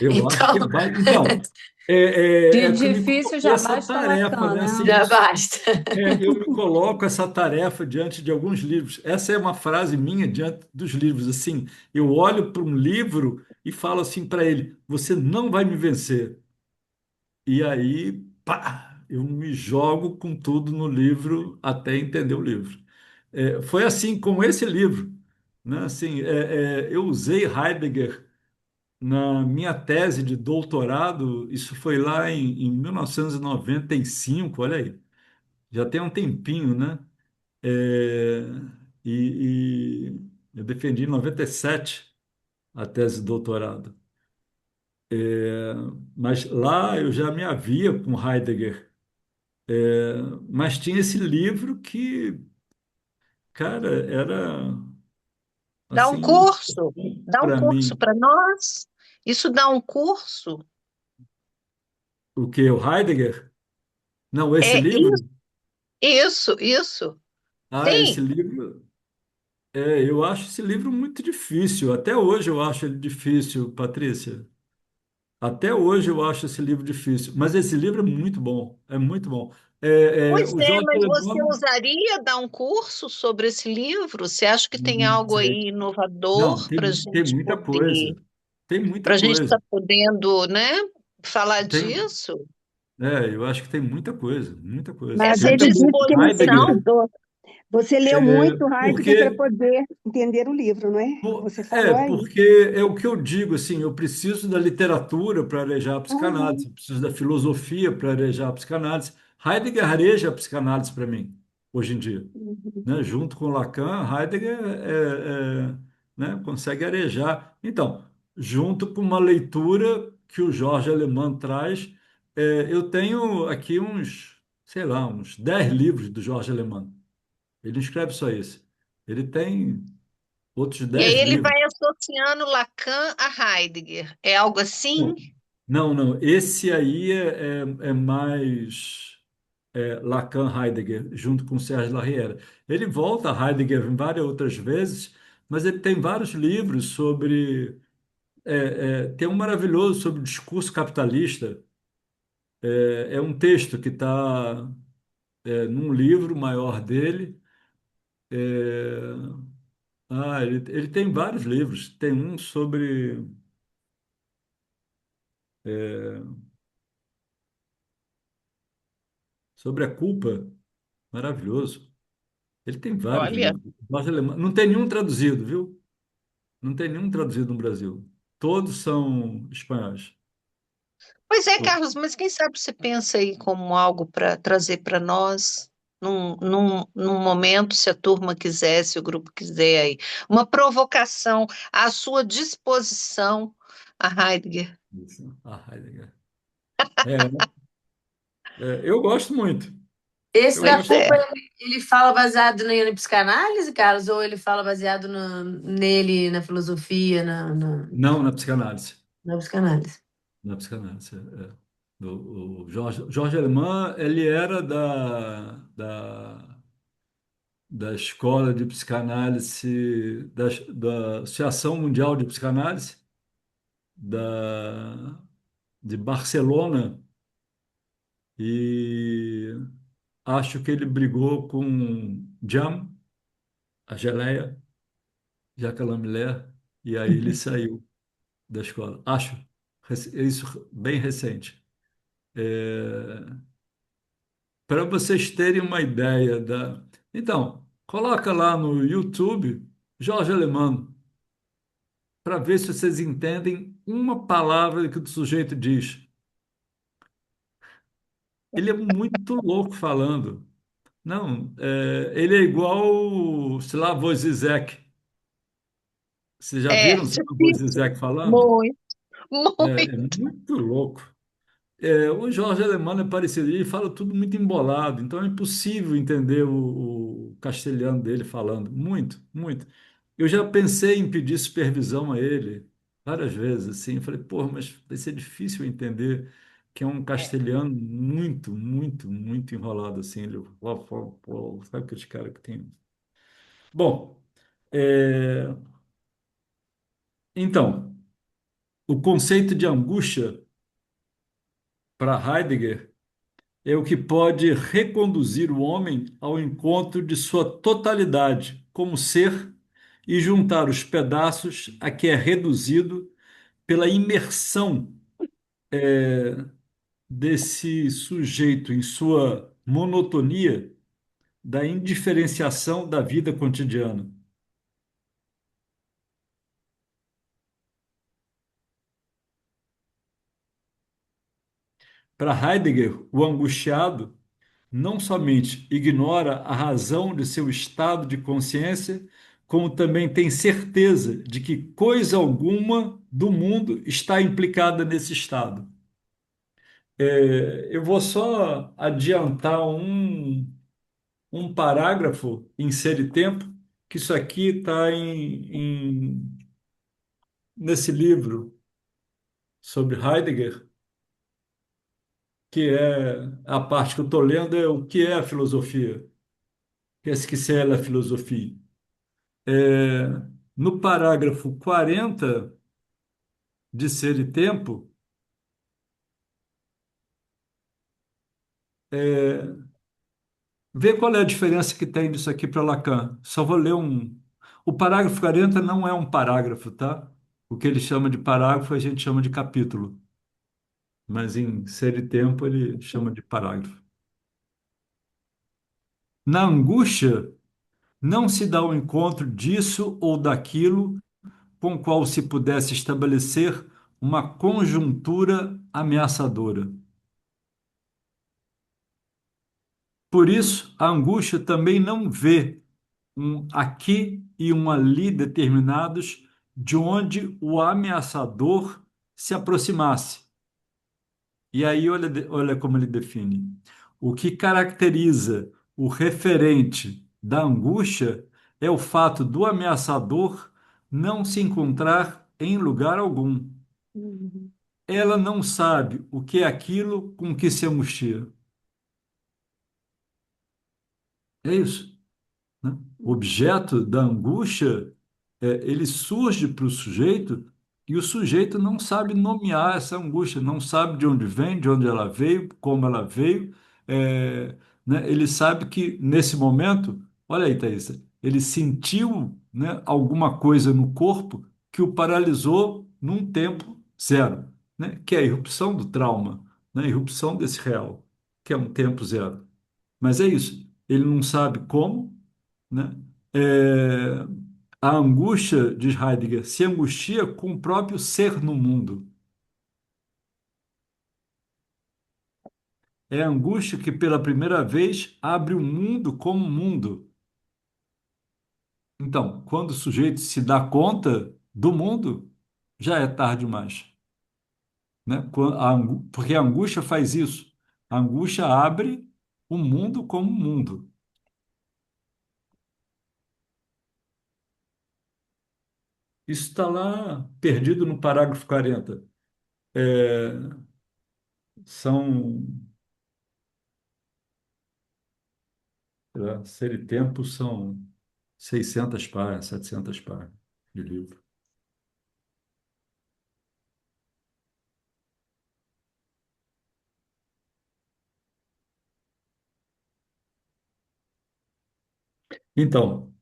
Eu acho que Então, vai. Então, De que eu me difícil coloquei já essa basta tarefa, Lacan, né? né? Assim, já basta. eu me coloco essa tarefa diante de alguns livros. Essa é uma frase minha diante dos livros. Assim, eu olho para um livro e falo assim para ele: você não vai me vencer. E aí, pá, eu me jogo com tudo no livro até entender o livro. Foi assim com esse livro, né? Assim, eu usei Heidegger na minha tese de doutorado. Isso foi lá em 1995, olha aí, já tem um tempinho, né? É, e eu defendi em 97 a tese de doutorado. Mas lá eu já me havia com Heidegger. Mas tinha esse livro que, cara, era Dá um assim, curso, dá um para curso mim. para nós. Isso dá um curso. O que? O Heidegger? Não, esse É livro? isso, isso. Ah, esse Tem. livro. Eu acho esse livro muito difícil. Até hoje eu acho ele difícil, Patrícia. Até hoje eu acho esse livro difícil. Mas esse livro é muito bom. É muito bom. Pois O é, Jorge mas você Alemão. ousaria dar um curso sobre esse livro? Você acha que tem Não algo sei. aí Não, inovador tem muita coisa. Tem muita para a gente estar coisa. podendo, né, falar Tem, disso? eu acho que tem muita coisa. Muita coisa. Mas Essa ele Muita coisa. disse que não se disposição. Heidegger. mudou. Você leu muito Heidegger para Porque poder entender o livro, não é? Você falou aí. Porque é o que eu digo, assim, eu preciso da literatura para arejar a psicanálise, Uhum, eu preciso da filosofia para arejar a psicanálise. Heidegger areja a psicanálise para mim, hoje em dia, uhum. né? Junto com Lacan, Heidegger né, consegue arejar. Então, junto com uma leitura que o Jorge Alemão traz, eu tenho aqui uns, sei lá, uns 10 livros do Jorge Alemão. Ele não escreve só isso. Ele tem outros E aí 10 ele livros. vai associando Lacan a Heidegger. É algo assim? Não, não, não. Esse aí é mais Lacan Heidegger, junto com Sérgio Larriera. Ele volta a Heidegger em várias outras vezes, mas ele tem vários livros sobre. Tem um maravilhoso sobre o discurso capitalista. É um texto que está num livro maior dele. ele tem vários livros. Tem um é, sobre a culpa, maravilhoso. Ele tem vários Olha, livros. Não tem nenhum traduzido, viu? Não tem nenhum traduzido no Brasil. Todos são espanhóis. pois é, Todos. Carlos, mas quem sabe você pensa aí como algo para trazer para nós, num momento, se a turma quiser, se o grupo quiser aí, uma provocação à sua disposição, a Heidegger. Isso. Heidegger. É, eu gosto muito. Esse Eu Pois da gosto culpa, é. muito. ele fala baseado na psicanálise, Carlos, ou ele fala baseado nele, na filosofia, Não na psicanálise. na psicanálise? Na psicanálise. O Jorge Alemã, ele era da escola de psicanálise, da Associação Mundial de Psicanálise, da, de Barcelona, e acho que ele brigou com Jam, a geleia, Jacques Lamillard, e aí ele saiu da escola. Acho. Isso bem recente. Para vocês terem uma ideia da. Então, coloca lá no YouTube Jorge Alemão, para ver se vocês entendem uma palavra que o sujeito diz. Ele é muito louco falando. Não, ele é igual Slavoj Zizek. Vocês já É, viram Slavoj difícil. Zizek falando? Muito, É muito. muito louco. O Jorge Alemão é parecido, ele fala tudo muito embolado, então é impossível entender o castelhano dele falando. Muito, muito. Eu já pensei em pedir supervisão a ele várias vezes, assim. Eu falei, pô, mas vai ser difícil entender que é um castelhano muito, muito, muito enrolado, assim. Ele, sabe aquele cara que tem. Bom, é, então, o conceito de angústia para Heidegger é o que pode reconduzir o homem ao encontro de sua totalidade como ser e juntar os pedaços a que é reduzido pela imersão desse sujeito em sua monotonia da indiferenciação da vida cotidiana. Para Heidegger, o angustiado não somente ignora a razão de seu estado de consciência, como também tem certeza de que coisa alguma do mundo está implicada nesse estado. Eu vou só adiantar um parágrafo em Ser e Tempo, que isso aqui está nesse livro sobre Heidegger, que é a parte que eu estou lendo, é o que é a filosofia. Qu'est-ce que c'est la philosophie? É, no parágrafo 40 de Ser e Tempo, é, vê qual é a diferença que tem disso aqui para Lacan. Só vou ler um. O parágrafo 40 não é um parágrafo, tá? O que ele chama de parágrafo a gente chama de capítulo, mas em Ser e Tempo ele chama de parágrafo. Na angústia, não se dá o encontro disso ou daquilo com o qual se pudesse estabelecer uma conjuntura ameaçadora. Por isso, a angústia também não vê um aqui e um ali determinados de onde o ameaçador se aproximasse. E aí, olha como ele define. O que caracteriza o referente da angústia é o fato do ameaçador não se encontrar em lugar algum. Uhum. Ela não sabe o que é aquilo com que se angustia. É isso, né? O objeto da angústia, ele surge para o sujeito e o sujeito não sabe nomear essa angústia, não sabe de onde vem, de onde ela veio, como ela veio. é, né? Ele sabe que nesse momento, olha aí, Thaís, ele sentiu, né, alguma coisa no corpo que o paralisou num tempo zero, né, que é a irrupção do trauma, né, a irrupção desse real, que é um tempo zero. Mas é isso, ele não sabe como, né? É, a angústia, diz Heidegger, se angustia com o próprio ser no mundo. É a angústia que pela primeira vez abre o mundo como mundo. Então, quando o sujeito se dá conta do mundo, já é tarde demais, né? Porque a angústia faz isso. A angústia abre o mundo como mundo. Isso está lá perdido no parágrafo 40. É, são, sei lá, Ser e Tempo são 600 páginas, 700 páginas de livro. Então,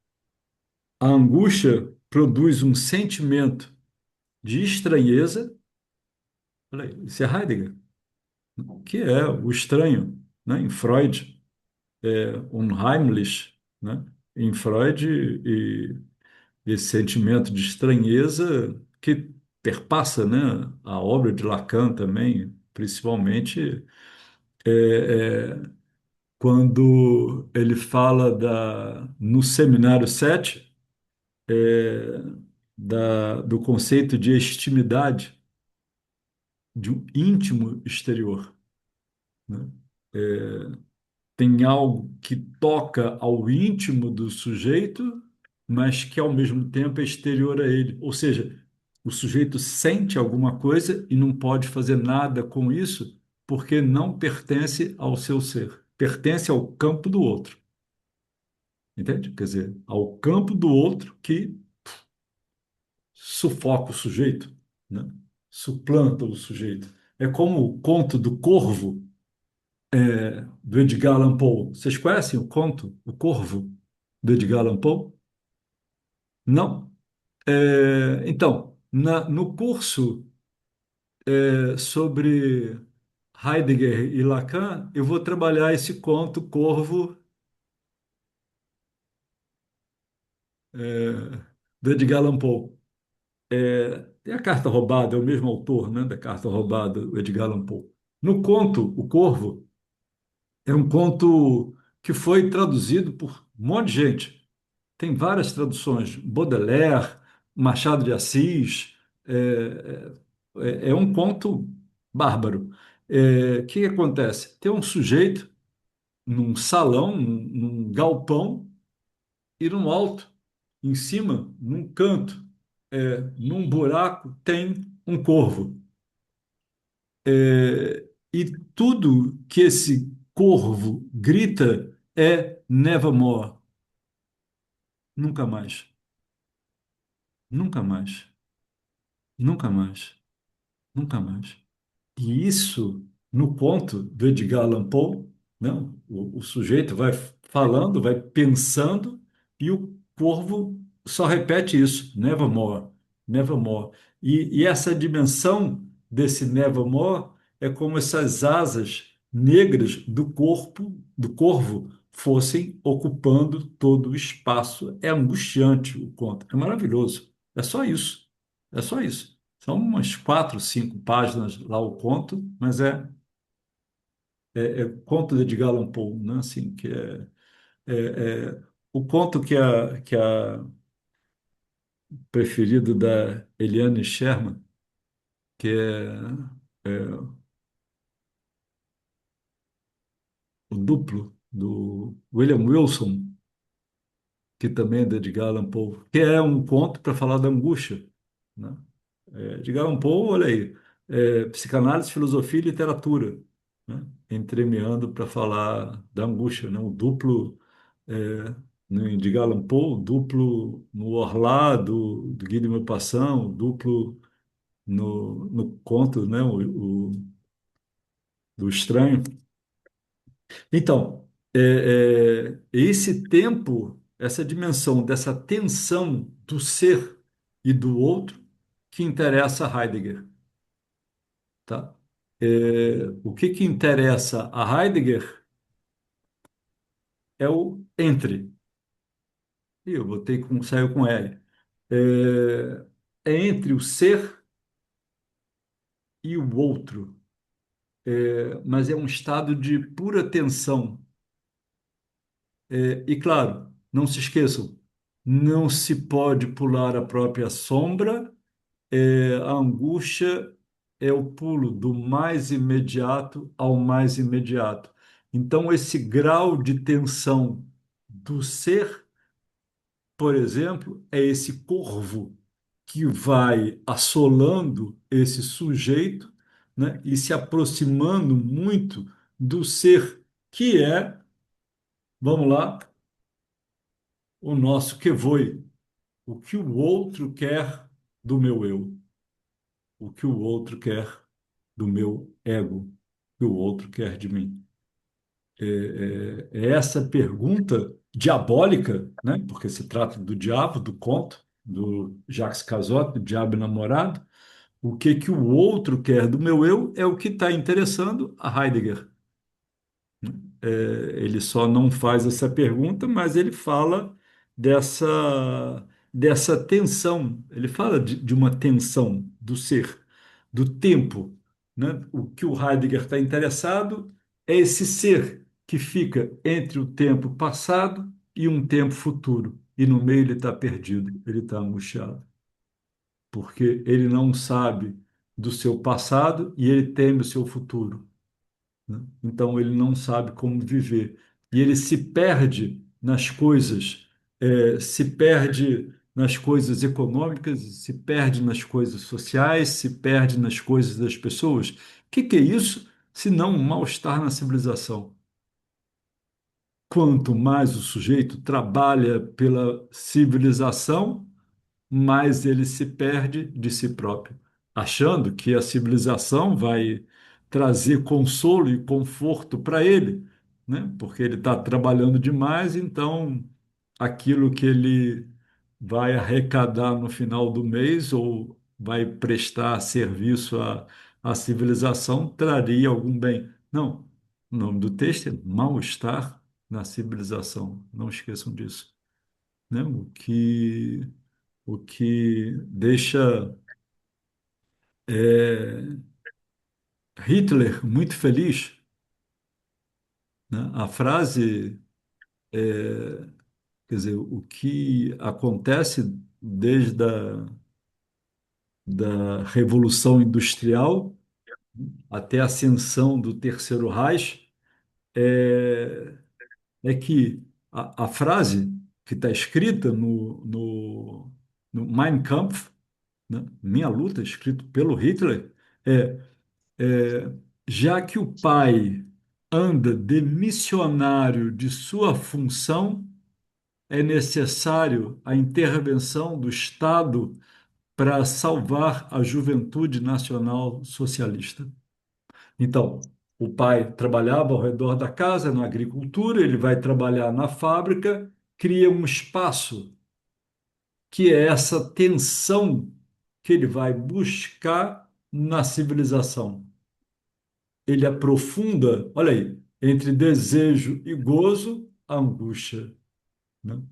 a angústia produz um sentimento de estranheza. Olha aí, isso é Heidegger, que é o estranho, né? Em Freud, unheimlich, né? Em Freud, e esse sentimento de estranheza que perpassa, né, a obra de Lacan também, principalmente quando ele fala no Seminário 7, é, do conceito de extimidade, de um íntimo exterior, né? Tem algo que toca ao íntimo do sujeito, mas que ao mesmo tempo é exterior a ele. Ou seja, o sujeito sente alguma coisa e não pode fazer nada com isso porque não pertence ao seu ser, pertence ao campo do outro. Entende? Quer dizer, ao campo do outro que sufoca o sujeito, né? Suplanta o sujeito. É como o conto do Corvo, do Edgar Allan Poe. Vocês conhecem o conto, O Corvo, do Edgar Allan Poe? Não? Então, no curso sobre Heidegger e Lacan, eu vou trabalhar esse conto, Corvo, é, do Edgar Allan Poe. Tem a Carta Roubada, é o mesmo autor, né, da Carta Roubada, o Edgar Allan Poe. No conto, O Corvo, é um conto que foi traduzido por um monte de gente. Tem várias traduções, Baudelaire, Machado de Assis. É um conto bárbaro. O que que acontece? Tem um sujeito num salão, num galpão, e no alto, em cima, num canto, num buraco, tem um corvo. E tudo que esse corvo grita é Nevermore. Nunca mais, nunca mais, nunca mais, nunca mais. E isso, no conto do Edgar Allan Poe, não, o sujeito vai falando, vai pensando, e o corvo só repete isso, nevermore, nevermore. E essa dimensão desse nevermore é como se as asas negras do corpo, do corvo, fossem ocupando todo o espaço. É angustiante o conto, é maravilhoso. É só isso, é só isso. São umas 4, 5 páginas lá o conto, mas é conto de Edgar Allan Poe, né? Assim, o conto que a preferido da Eliane Sherman, que é o duplo do William Wilson, que também é de Edgar Allan Poe, que é um conto para falar da angústia, né? Edgar Allan Poe, olha aí, psicanálise, filosofia e literatura, né? Entremeando para falar da angústia, né? O duplo no Edgar Allan Poe, o duplo no Orlá, do Guy de Maupassant, o duplo no conto, né? Do Estranho. Então, esse tempo essa dimensão dessa tensão do ser e do outro que interessa a Heidegger, tá? O que interessa a Heidegger é o entre. E eu botei com, saiu com L. É, é entre o ser e o outro, mas é um estado de pura tensão. E claro, não se esqueçam, não se pode pular a própria sombra. A angústia é o pulo do mais imediato ao mais imediato. Então, esse grau de tensão do ser, por exemplo, é esse corvo que vai assolando esse sujeito, né, e se aproximando muito do ser que é, vamos lá, o nosso que foi, o que o outro quer do meu eu, o que o outro quer do meu ego, o que o outro quer de mim. É essa pergunta diabólica, né? Porque se trata do diabo, do conto, do Jacques Cazotte, do Diabo Namorado. O que o outro quer do meu eu é o que está interessando a Heidegger. É, ele só não faz essa pergunta, mas ele fala dessa tensão. Ele fala de uma tensão do ser, do tempo, né? O que o Heidegger está interessado é esse ser que fica entre o tempo passado e um tempo futuro. E no meio ele está perdido, ele está angustiado, porque ele não sabe do seu passado e ele teme o seu futuro, né? Então ele não sabe como viver. E ele se perde nas coisas, se perde nas coisas econômicas, se perde nas coisas sociais, se perde nas coisas das pessoas. O que é isso, se não um mal-estar na civilização? Quanto mais o sujeito trabalha pela civilização, mas ele se perde de si próprio, achando que a civilização vai trazer consolo e conforto para ele, né? Porque ele está trabalhando demais, então aquilo que ele vai arrecadar no final do mês ou vai prestar serviço à civilização traria algum bem. Não, o nome do texto é Mal-estar na civilização. Não esqueçam disso, né? O que deixa Hitler muito feliz, né? A frase, quer dizer, o que acontece desde da Revolução Industrial até a ascensão do Terceiro Reich é, é que a frase que está escrita no Mein Kampf, né? Minha Luta, escrito pelo Hitler, é É, já que o pai anda de missionário de sua função, é necessário a intervenção do Estado para salvar a juventude nacional socialista. Então, o pai trabalhava ao redor da casa, na agricultura, ele vai trabalhar na fábrica, cria um espaço que é essa tensão que ele vai buscar na civilização. Ele aprofunda, olha aí, entre desejo e gozo, a angústia, né?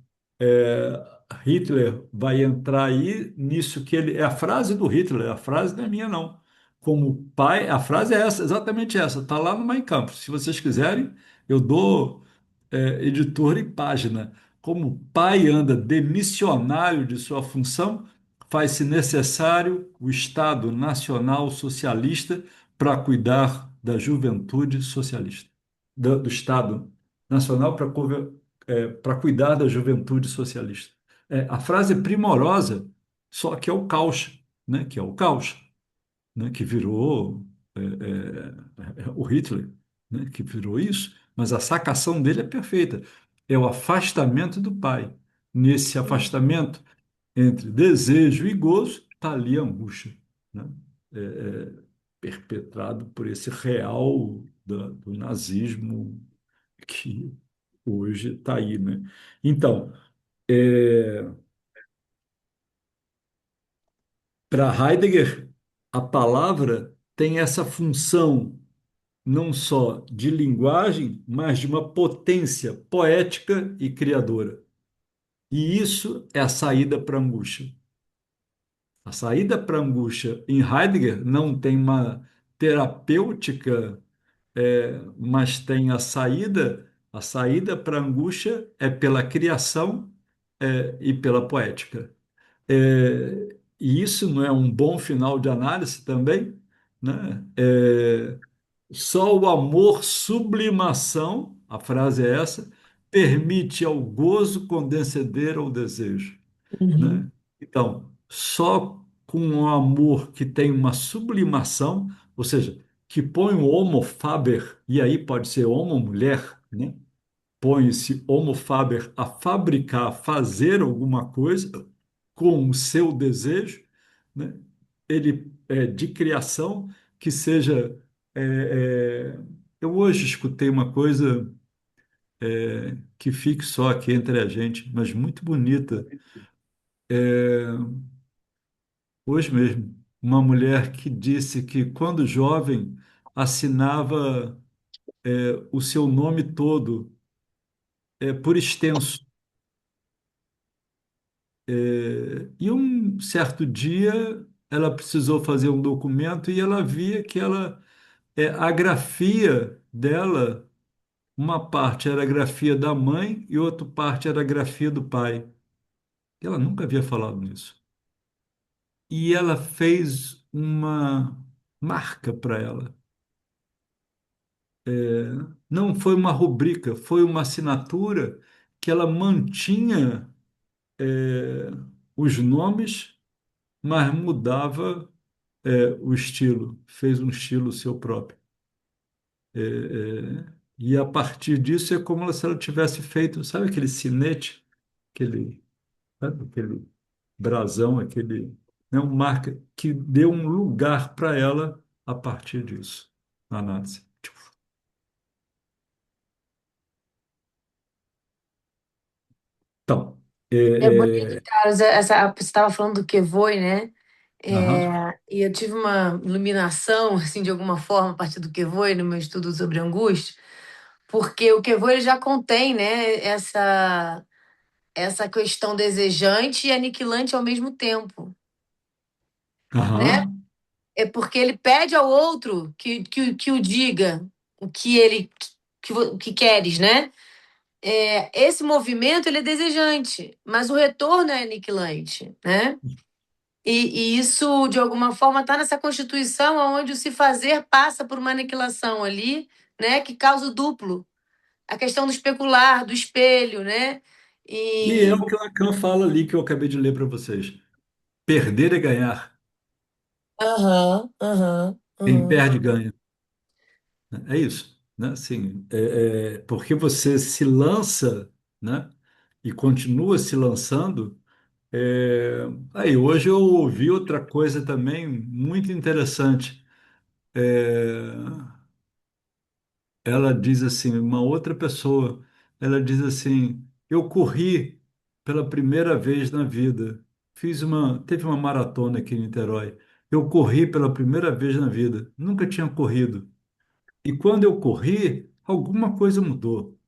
Hitler vai entrar aí nisso que ele. É a frase do Hitler, a frase não é minha, não. Como pai, a frase é essa, exatamente essa, está lá no Mein Kampf. Se vocês quiserem, eu dou editor e página. Como o pai anda demissionário de sua função, faz-se necessário o Estado Nacional Socialista para cuidar da juventude socialista, do Estado Nacional para cuidar da juventude socialista. A frase é primorosa, só que é o caos, né? Que é o caos, né? Que virou o Hitler, né? Que virou isso, mas a sacação dele é perfeita. É o afastamento do pai. Nesse afastamento entre desejo e gozo, está ali a angústia, né? É, perpetrado por esse real do nazismo que hoje está aí, né? Então, Para Heidegger, a palavra tem essa função não só de linguagem, mas de uma potência poética e criadora. E isso é a saída para a angústia. A saída para a angústia em Heidegger não tem uma terapêutica, mas tem a saída. A saída para a angústia é pela criação, e pela poética. E isso não é um bom final de análise também, né? Só o amor sublimação, a frase é essa, permite ao gozo condescender ao desejo, né? Uhum. Então, só com o amor que tem uma sublimação, ou seja, que põe o homo faber, e aí pode ser homo mulher, né? Põe esse homo faber a fabricar, a fazer alguma coisa com o seu desejo, né? Ele é de criação que seja. Eu hoje escutei uma coisa que fique só aqui entre a gente, mas muito bonita. Hoje mesmo, uma mulher que disse que quando jovem assinava o seu nome todo por extenso. E um certo dia ela precisou fazer um documento e ela via que a grafia dela, uma parte era a grafia da mãe e outra parte era a grafia do pai. Ela nunca havia falado nisso. E ela fez uma marca para ela. Não foi uma rubrica, foi uma assinatura que ela mantinha é, os nomes, mas mudava o estilo, fez um estilo seu próprio. E a partir disso é como se ela tivesse feito, sabe aquele sinete, aquele, sabe, aquele brasão, aquele, né, um marca que deu um lugar para ela a partir disso, na análise. Tipo, então, É bonito, é, é, Carlos. Você estava falando do que foi, né? aham, E eu tive uma iluminação, assim, de alguma forma, a partir do que foi no meu estudo sobre angústia, porque o que foi ele já contém, né, essa questão desejante e aniquilante ao mesmo tempo, né? aham. É porque ele pede ao outro que o diga o que ele o que queres, né? Esse movimento ele é desejante, mas o retorno é aniquilante, né? E isso, de alguma forma, está nessa constituição onde o se fazer passa por uma aniquilação ali, né? Que causa o duplo. A questão do especular, do espelho, né? E é E. o que Lacan fala ali que eu acabei de ler para vocês. Perder é ganhar. Aham, aham, Quem aham. perde, ganha. É isso, né? Assim, porque você se lança, né? E continua se lançando. Aí, hoje eu ouvi outra coisa também muito interessante. É, ela diz assim, uma outra pessoa, ela diz assim, eu corri pela primeira vez na vida. Teve uma maratona aqui em Niterói. Eu corri pela primeira vez na vida. Nunca tinha corrido. E quando eu corri, alguma coisa mudou.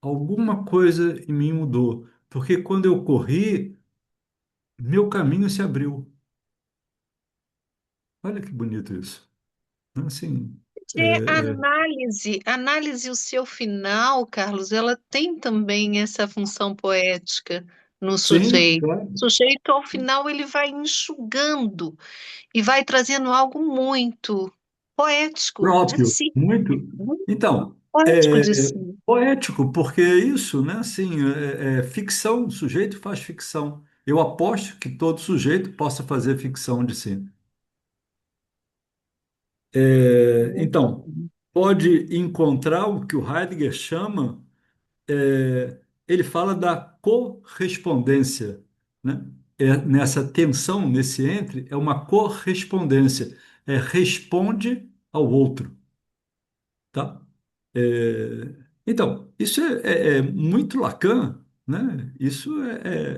Alguma coisa em mim mudou. Porque quando eu corri, meu caminho se abriu. Olha que bonito isso. Assim, Análise, o seu final, Carlos, ela tem também essa função poética no sim, sujeito. claro. O sujeito, ao final, ele vai enxugando e vai trazendo algo muito poético de Próprio, si, muito. muito Então, poético de si. poético, porque é isso, né? Assim, ficção, o sujeito faz ficção. Eu aposto que todo sujeito possa fazer ficção de si. Então, pode encontrar o que o Heidegger chama, ele fala da correspondência, né? Nessa tensão, nesse entre, é uma correspondência. Responde ao outro, tá? Então, isso é muito Lacan, né? Isso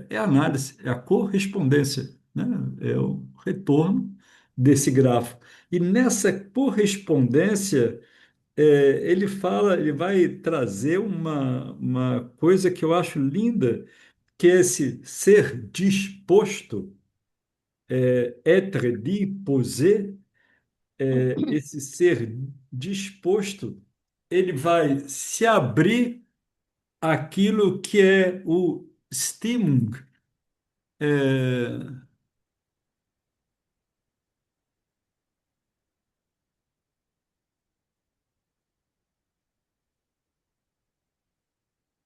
é análise, é a correspondência, né? É o retorno desse grafo. E nessa correspondência, ele fala, ele vai trazer uma coisa que eu acho linda, que é esse ser disposto, être disposé, esse ser disposto, ele vai se abrir àquilo que é o Stimmung. É,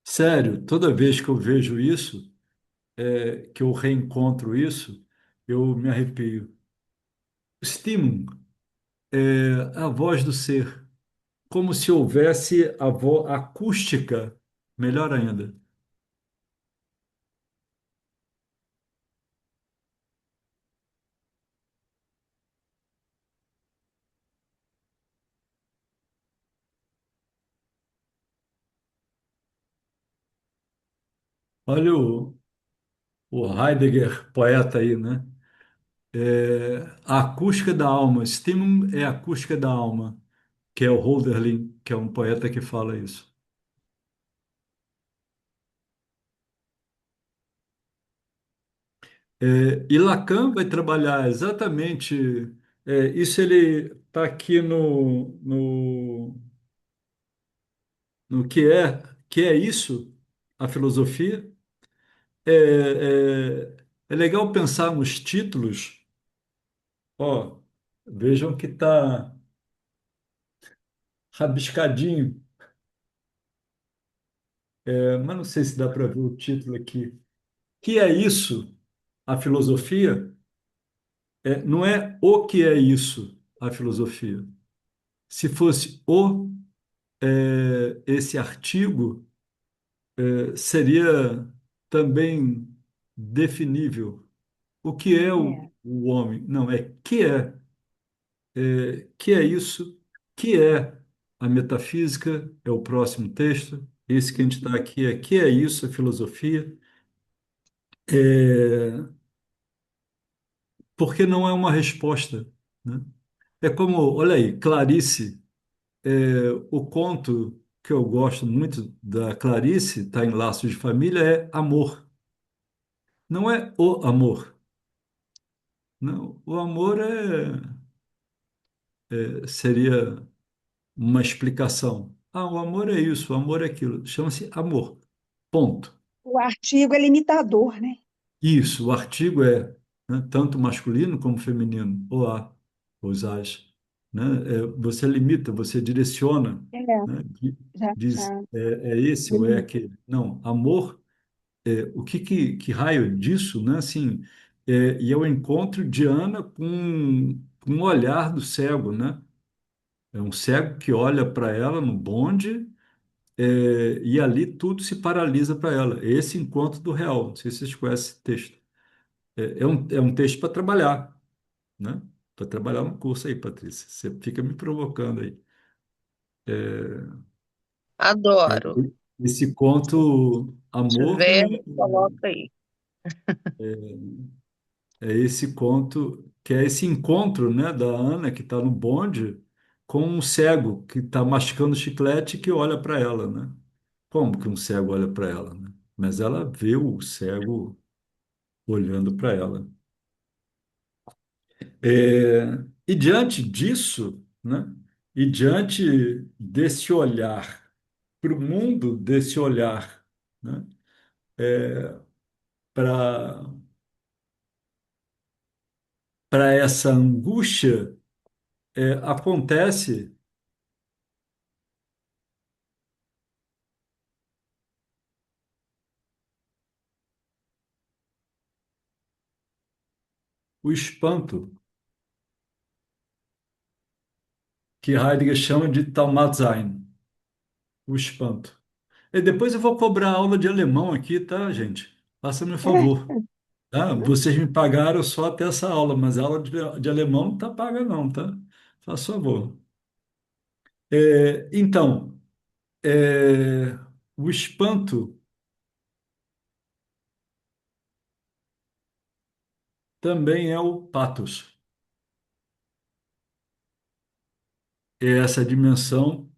sério, toda vez que eu vejo isso, que eu reencontro isso, eu me arrepio. Stimmung é a voz do ser, como se houvesse a voz acústica, melhor ainda. Olha o Heidegger, poeta aí, né? A acústica da alma. Stimmung é a acústica da alma, que é o Hölderlin, que é um poeta que fala isso. E Lacan vai trabalhar exatamente isso. Ele está aqui no que é isso, a filosofia. É legal pensar nos títulos. Ó, vejam que está rabiscadinho, mas não sei se dá para ver o título aqui. Que é isso, a filosofia? Não é o que é isso, a filosofia. Se fosse esse artigo, seria também definível. O que é É, o homem? Não, que é isso, que é a metafísica, é o próximo texto. Esse que a gente está aqui é que é isso, a filosofia. É, porque não é uma resposta, né? É como, olha aí, Clarice, o conto que eu gosto muito da Clarice, está em Laços de Família, é amor. Não é o amor. Não, o amor seria uma explicação. Ah, o amor é isso, o amor é aquilo. Chama-se amor. Ponto. o artigo é limitador, né? Isso, o artigo é, né, tanto masculino como feminino, o a, os as, né? Você limita, você direciona, É, né? Diz, já é esse ou é delimita. aquele. Não, amor, o que raio disso, né? Assim, e é o encontro de Ana com um olhar do cego, né? É um cego que olha para ela no bonde, e ali tudo se paralisa para ela. Esse encontro do real. Não sei se vocês conhecem esse texto. É um texto para trabalhar, né? Para trabalhar no curso aí, Patrícia. Você fica me provocando aí. É, Adoro. esse Se conto, amor, tiver, coloca aí. esse conto, que é esse encontro, né, da Ana, que está no bonde, com um cego que está mascando chiclete e que olha para ela, né? Como que um cego olha para ela, né? Mas ela vê o cego olhando para ela. E diante disso, né? E diante desse olhar para o mundo, desse olhar, né? Para essa angústia, acontece o espanto, que Heidegger chama de Talmatsein, o espanto. E depois eu vou cobrar aula de alemão aqui, tá, gente? Faça-me um favor. Tá? Vocês me pagaram só até essa aula, mas a aula de alemão não está paga não, tá? Faça favor. Então, o espanto também é o pathos. É essa dimensão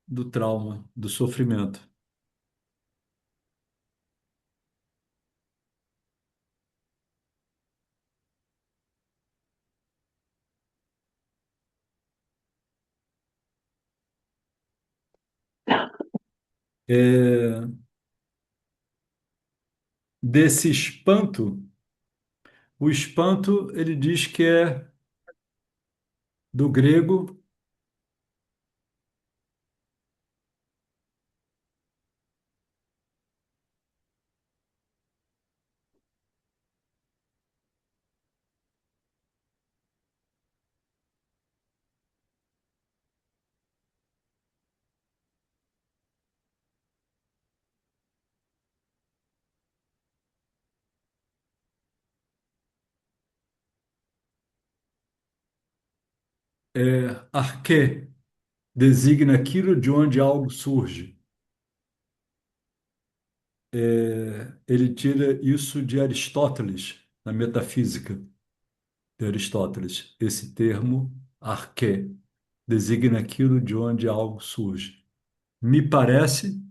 do trauma, do sofrimento. É, desse espanto, o espanto, ele diz que é do grego, arquê, designa aquilo de onde algo surge. Ele tira isso de Aristóteles, na metafísica de Aristóteles. Esse termo, arqué, designa aquilo de onde algo surge. Me parece,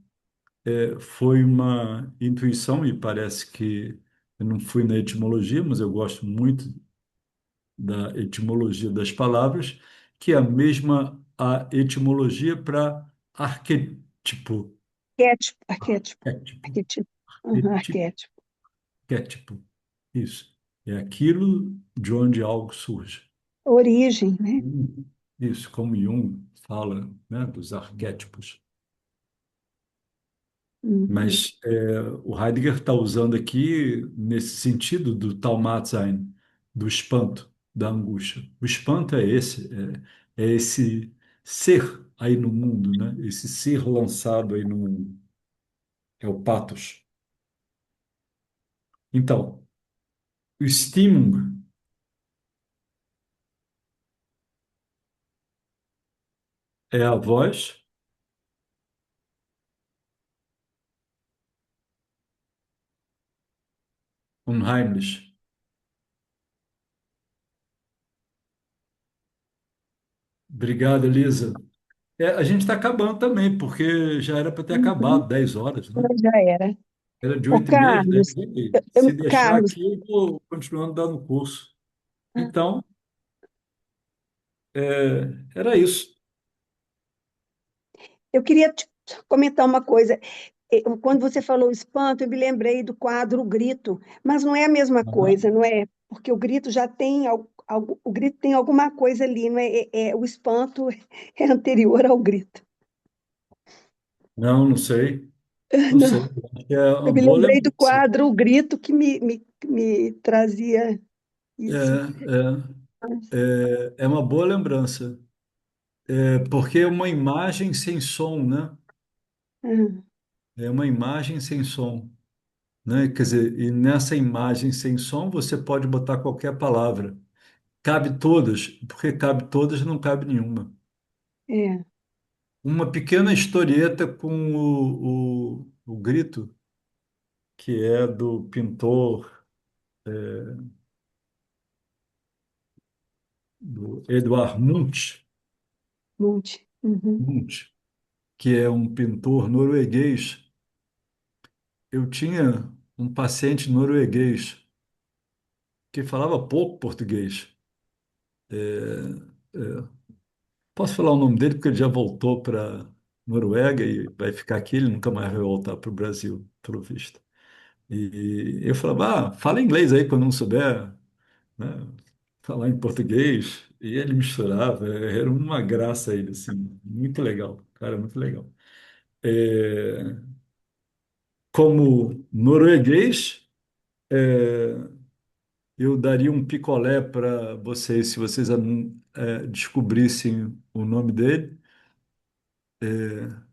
foi uma intuição, me parece que eu não fui na etimologia, mas eu gosto muito da etimologia das palavras, que é a etimologia para arquétipo. Arquétipo, arquétipo, Arquétipo. arquétipo. Uhum, Arquétipo. arquétipo. Arquétipo. Isso. É aquilo de onde algo surge. Origem, né? Isso, como Jung fala, né, dos arquétipos. Uhum. Mas o Heidegger está usando aqui nesse sentido do Taumatsein, do espanto, da angústia. O espanto é esse, é esse ser aí no mundo, né? Esse ser lançado aí no mundo. É o pathos. Então, o Stimmung é a voz, unheimlich. Obrigado, Elisa. A gente está acabando também, porque já era para ter Uhum. acabado, 10 horas, né? Já era. Era de Ô, 8h30, Carlos, 10h30. Se deixar Carlos, aqui, eu vou continuando dando curso. Então, era isso. eu queria te comentar uma coisa. Quando você falou espanto, eu me lembrei do quadro O Grito, mas não é a mesma coisa, Aham. não é? Porque o grito já tem o grito tem alguma coisa ali, não é? O espanto é anterior ao grito. Não, não sei. Não sei. Não, Acho que é eu uma me boa lembrei do lembrança. quadro O Grito que me trazia isso. É uma boa lembrança. Porque é uma imagem sem som, né? Ah, É uma imagem sem som, né? Quer dizer, e nessa imagem sem som você pode botar qualquer palavra. Cabe todas, porque cabe todas, não cabe nenhuma. é, Uma pequena historieta com o grito, que é do pintor do Eduard Munch, Monte. Uhum. Munch, que é um pintor norueguês. Eu tinha um paciente norueguês que falava pouco português. Posso falar o nome dele porque ele já voltou para Noruega e vai ficar aqui, ele nunca mais vai voltar para o Brasil, pelo visto. E eu falava, fala inglês aí quando não souber, né, falar em português. E ele misturava, era uma graça ele, assim, muito legal, cara, muito legal. É, como norueguês, é, eu daria um picolé para vocês se vocês descobrissem o nome dele.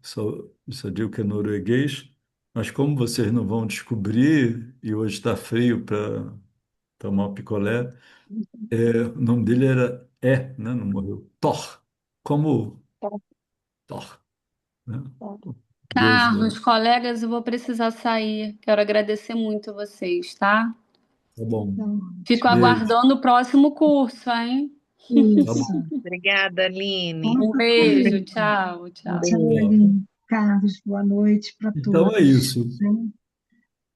Só digo que é norueguês, mas como vocês não vão descobrir, e hoje está frio para tomar um picolé, o nome dele né? Não morreu. Thor. Como Tá, Thor, né? tá. O Deus da. Carlos, colegas, eu vou precisar sair. Quero agradecer muito a vocês, tá? Tá bom. Então, Fico Beijo. aguardando o próximo curso, hein? Tá bom. isso. Obrigada, Aline. Um beijo, tchau, Um tchau. beijo. Tchau, Aline. Carlos, boa noite para Então é todos. isso. Né?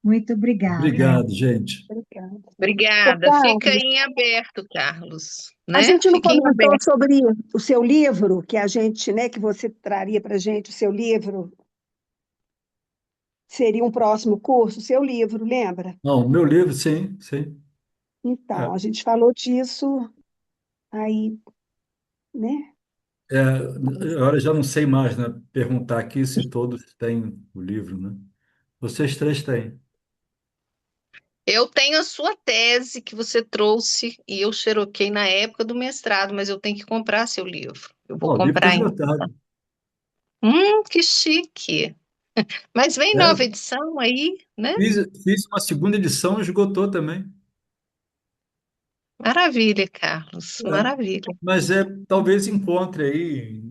Muito obrigada. Obrigado, gente. Obrigada. Ô, Obrigada. Fica Carlos, em aberto, Carlos, a né? gente não Fica em comentou aberto. sobre o seu livro, que a gente, né, que você traria para a gente, o seu livro. Seria um próximo curso, o seu livro, lembra? Não, meu livro, sim, sim. Então, É, a gente falou disso aí, né? é, agora já não sei mais, né? Perguntar aqui se todos têm o livro, né? Vocês três têm. Eu tenho a sua tese que você trouxe e eu xeroquei na época do mestrado, mas eu tenho que comprar seu livro. Eu vou Não, o livro está comprar ainda. esgotado. Que chique. Mas vem É, nova edição aí, né? fiz uma segunda edição, esgotou também. Maravilha, Carlos. É, Maravilha. mas talvez encontre aí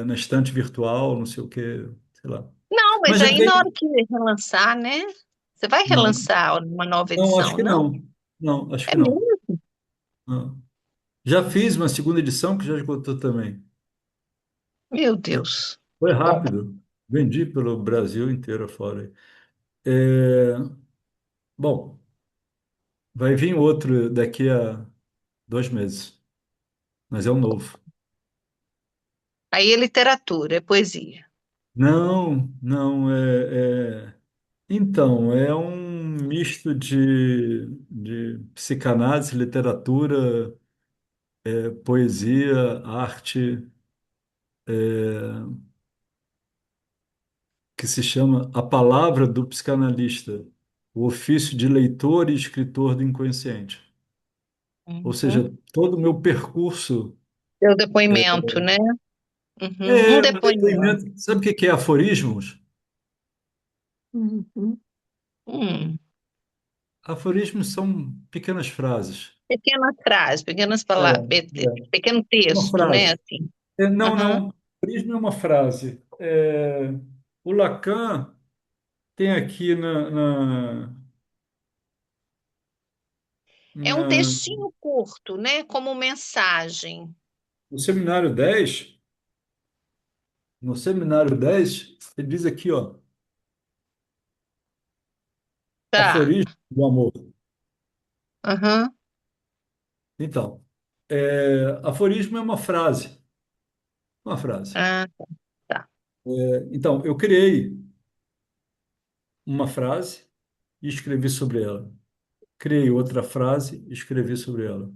na estante virtual, não sei o quê, sei lá. Não, mas Mas já aí na hora tem. que relançar, né? Você vai Não, relançar uma nova não, acho edição, que não? não. Não, acho É que não. mesmo? Não. Já fiz uma segunda edição que já esgotou também. Meu Deus. Foi rápido. Vendi pelo Brasil inteiro afora. É, bom, vai vir outro daqui a 2 meses, mas é um novo. Aí é literatura, é poesia. Não, não, Então, é um misto de psicanálise, literatura, poesia, arte, que se chama A Palavra do Psicanalista, o ofício de leitor e escritor do inconsciente. Ou Uhum. seja, todo o meu percurso Seu depoimento, né? Um um depoimento. depoimento. Sabe o que é aforismos? Uhum. Hum. Aforismos são pequenas frases. Pequenas frases, pequenas É, palavras, é. pequeno Uma texto, né? frase. Assim. Não, Aham. não. Aforismo é uma frase. O Lacan tem aqui É um na- textinho curto, né? Como mensagem. no seminário 10. No seminário 10, ele diz aqui, ó, Tá. aforismo do amor. Aham. Então, aforismo é uma frase. Uma frase. Ah, tá. Então, eu criei uma frase e escrevi sobre ela. Criei outra frase e escrevi sobre ela.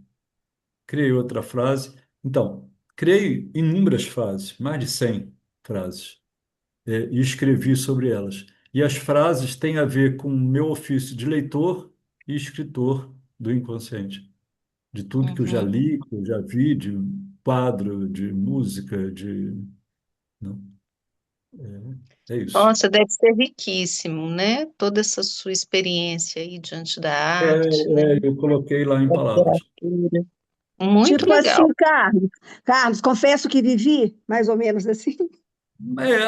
Criei outra frase. Então, criei inúmeras frases, mais de 100 frases, e escrevi sobre elas. E as frases têm a ver com o meu ofício de leitor e escritor do inconsciente. De tudo que eu já Uhum. li, que eu já vi, de quadro, de música, não, é isso. Nossa, deve ser riquíssimo, né? Toda essa sua experiência aí diante da É, arte, né? eu coloquei lá em Da palavras. literatura. Muito Tipo assim, legal. Carlos. Carlos, confesso que vivi, mais ou menos assim.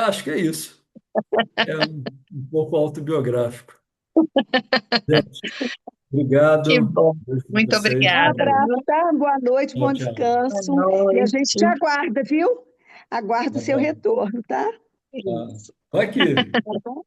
Acho que é isso. É um pouco autobiográfico. Gente, Que obrigado. bom. Beijo para Muito vocês. Um obrigada, abraço, viu? tá? Boa noite, Tchau, bom tchau. Boa descanso. E a gente te noite. aguarda, viu? Aguardo Tá o seu bom. retorno, tá? Tá. Isso. Vai que Tá bom?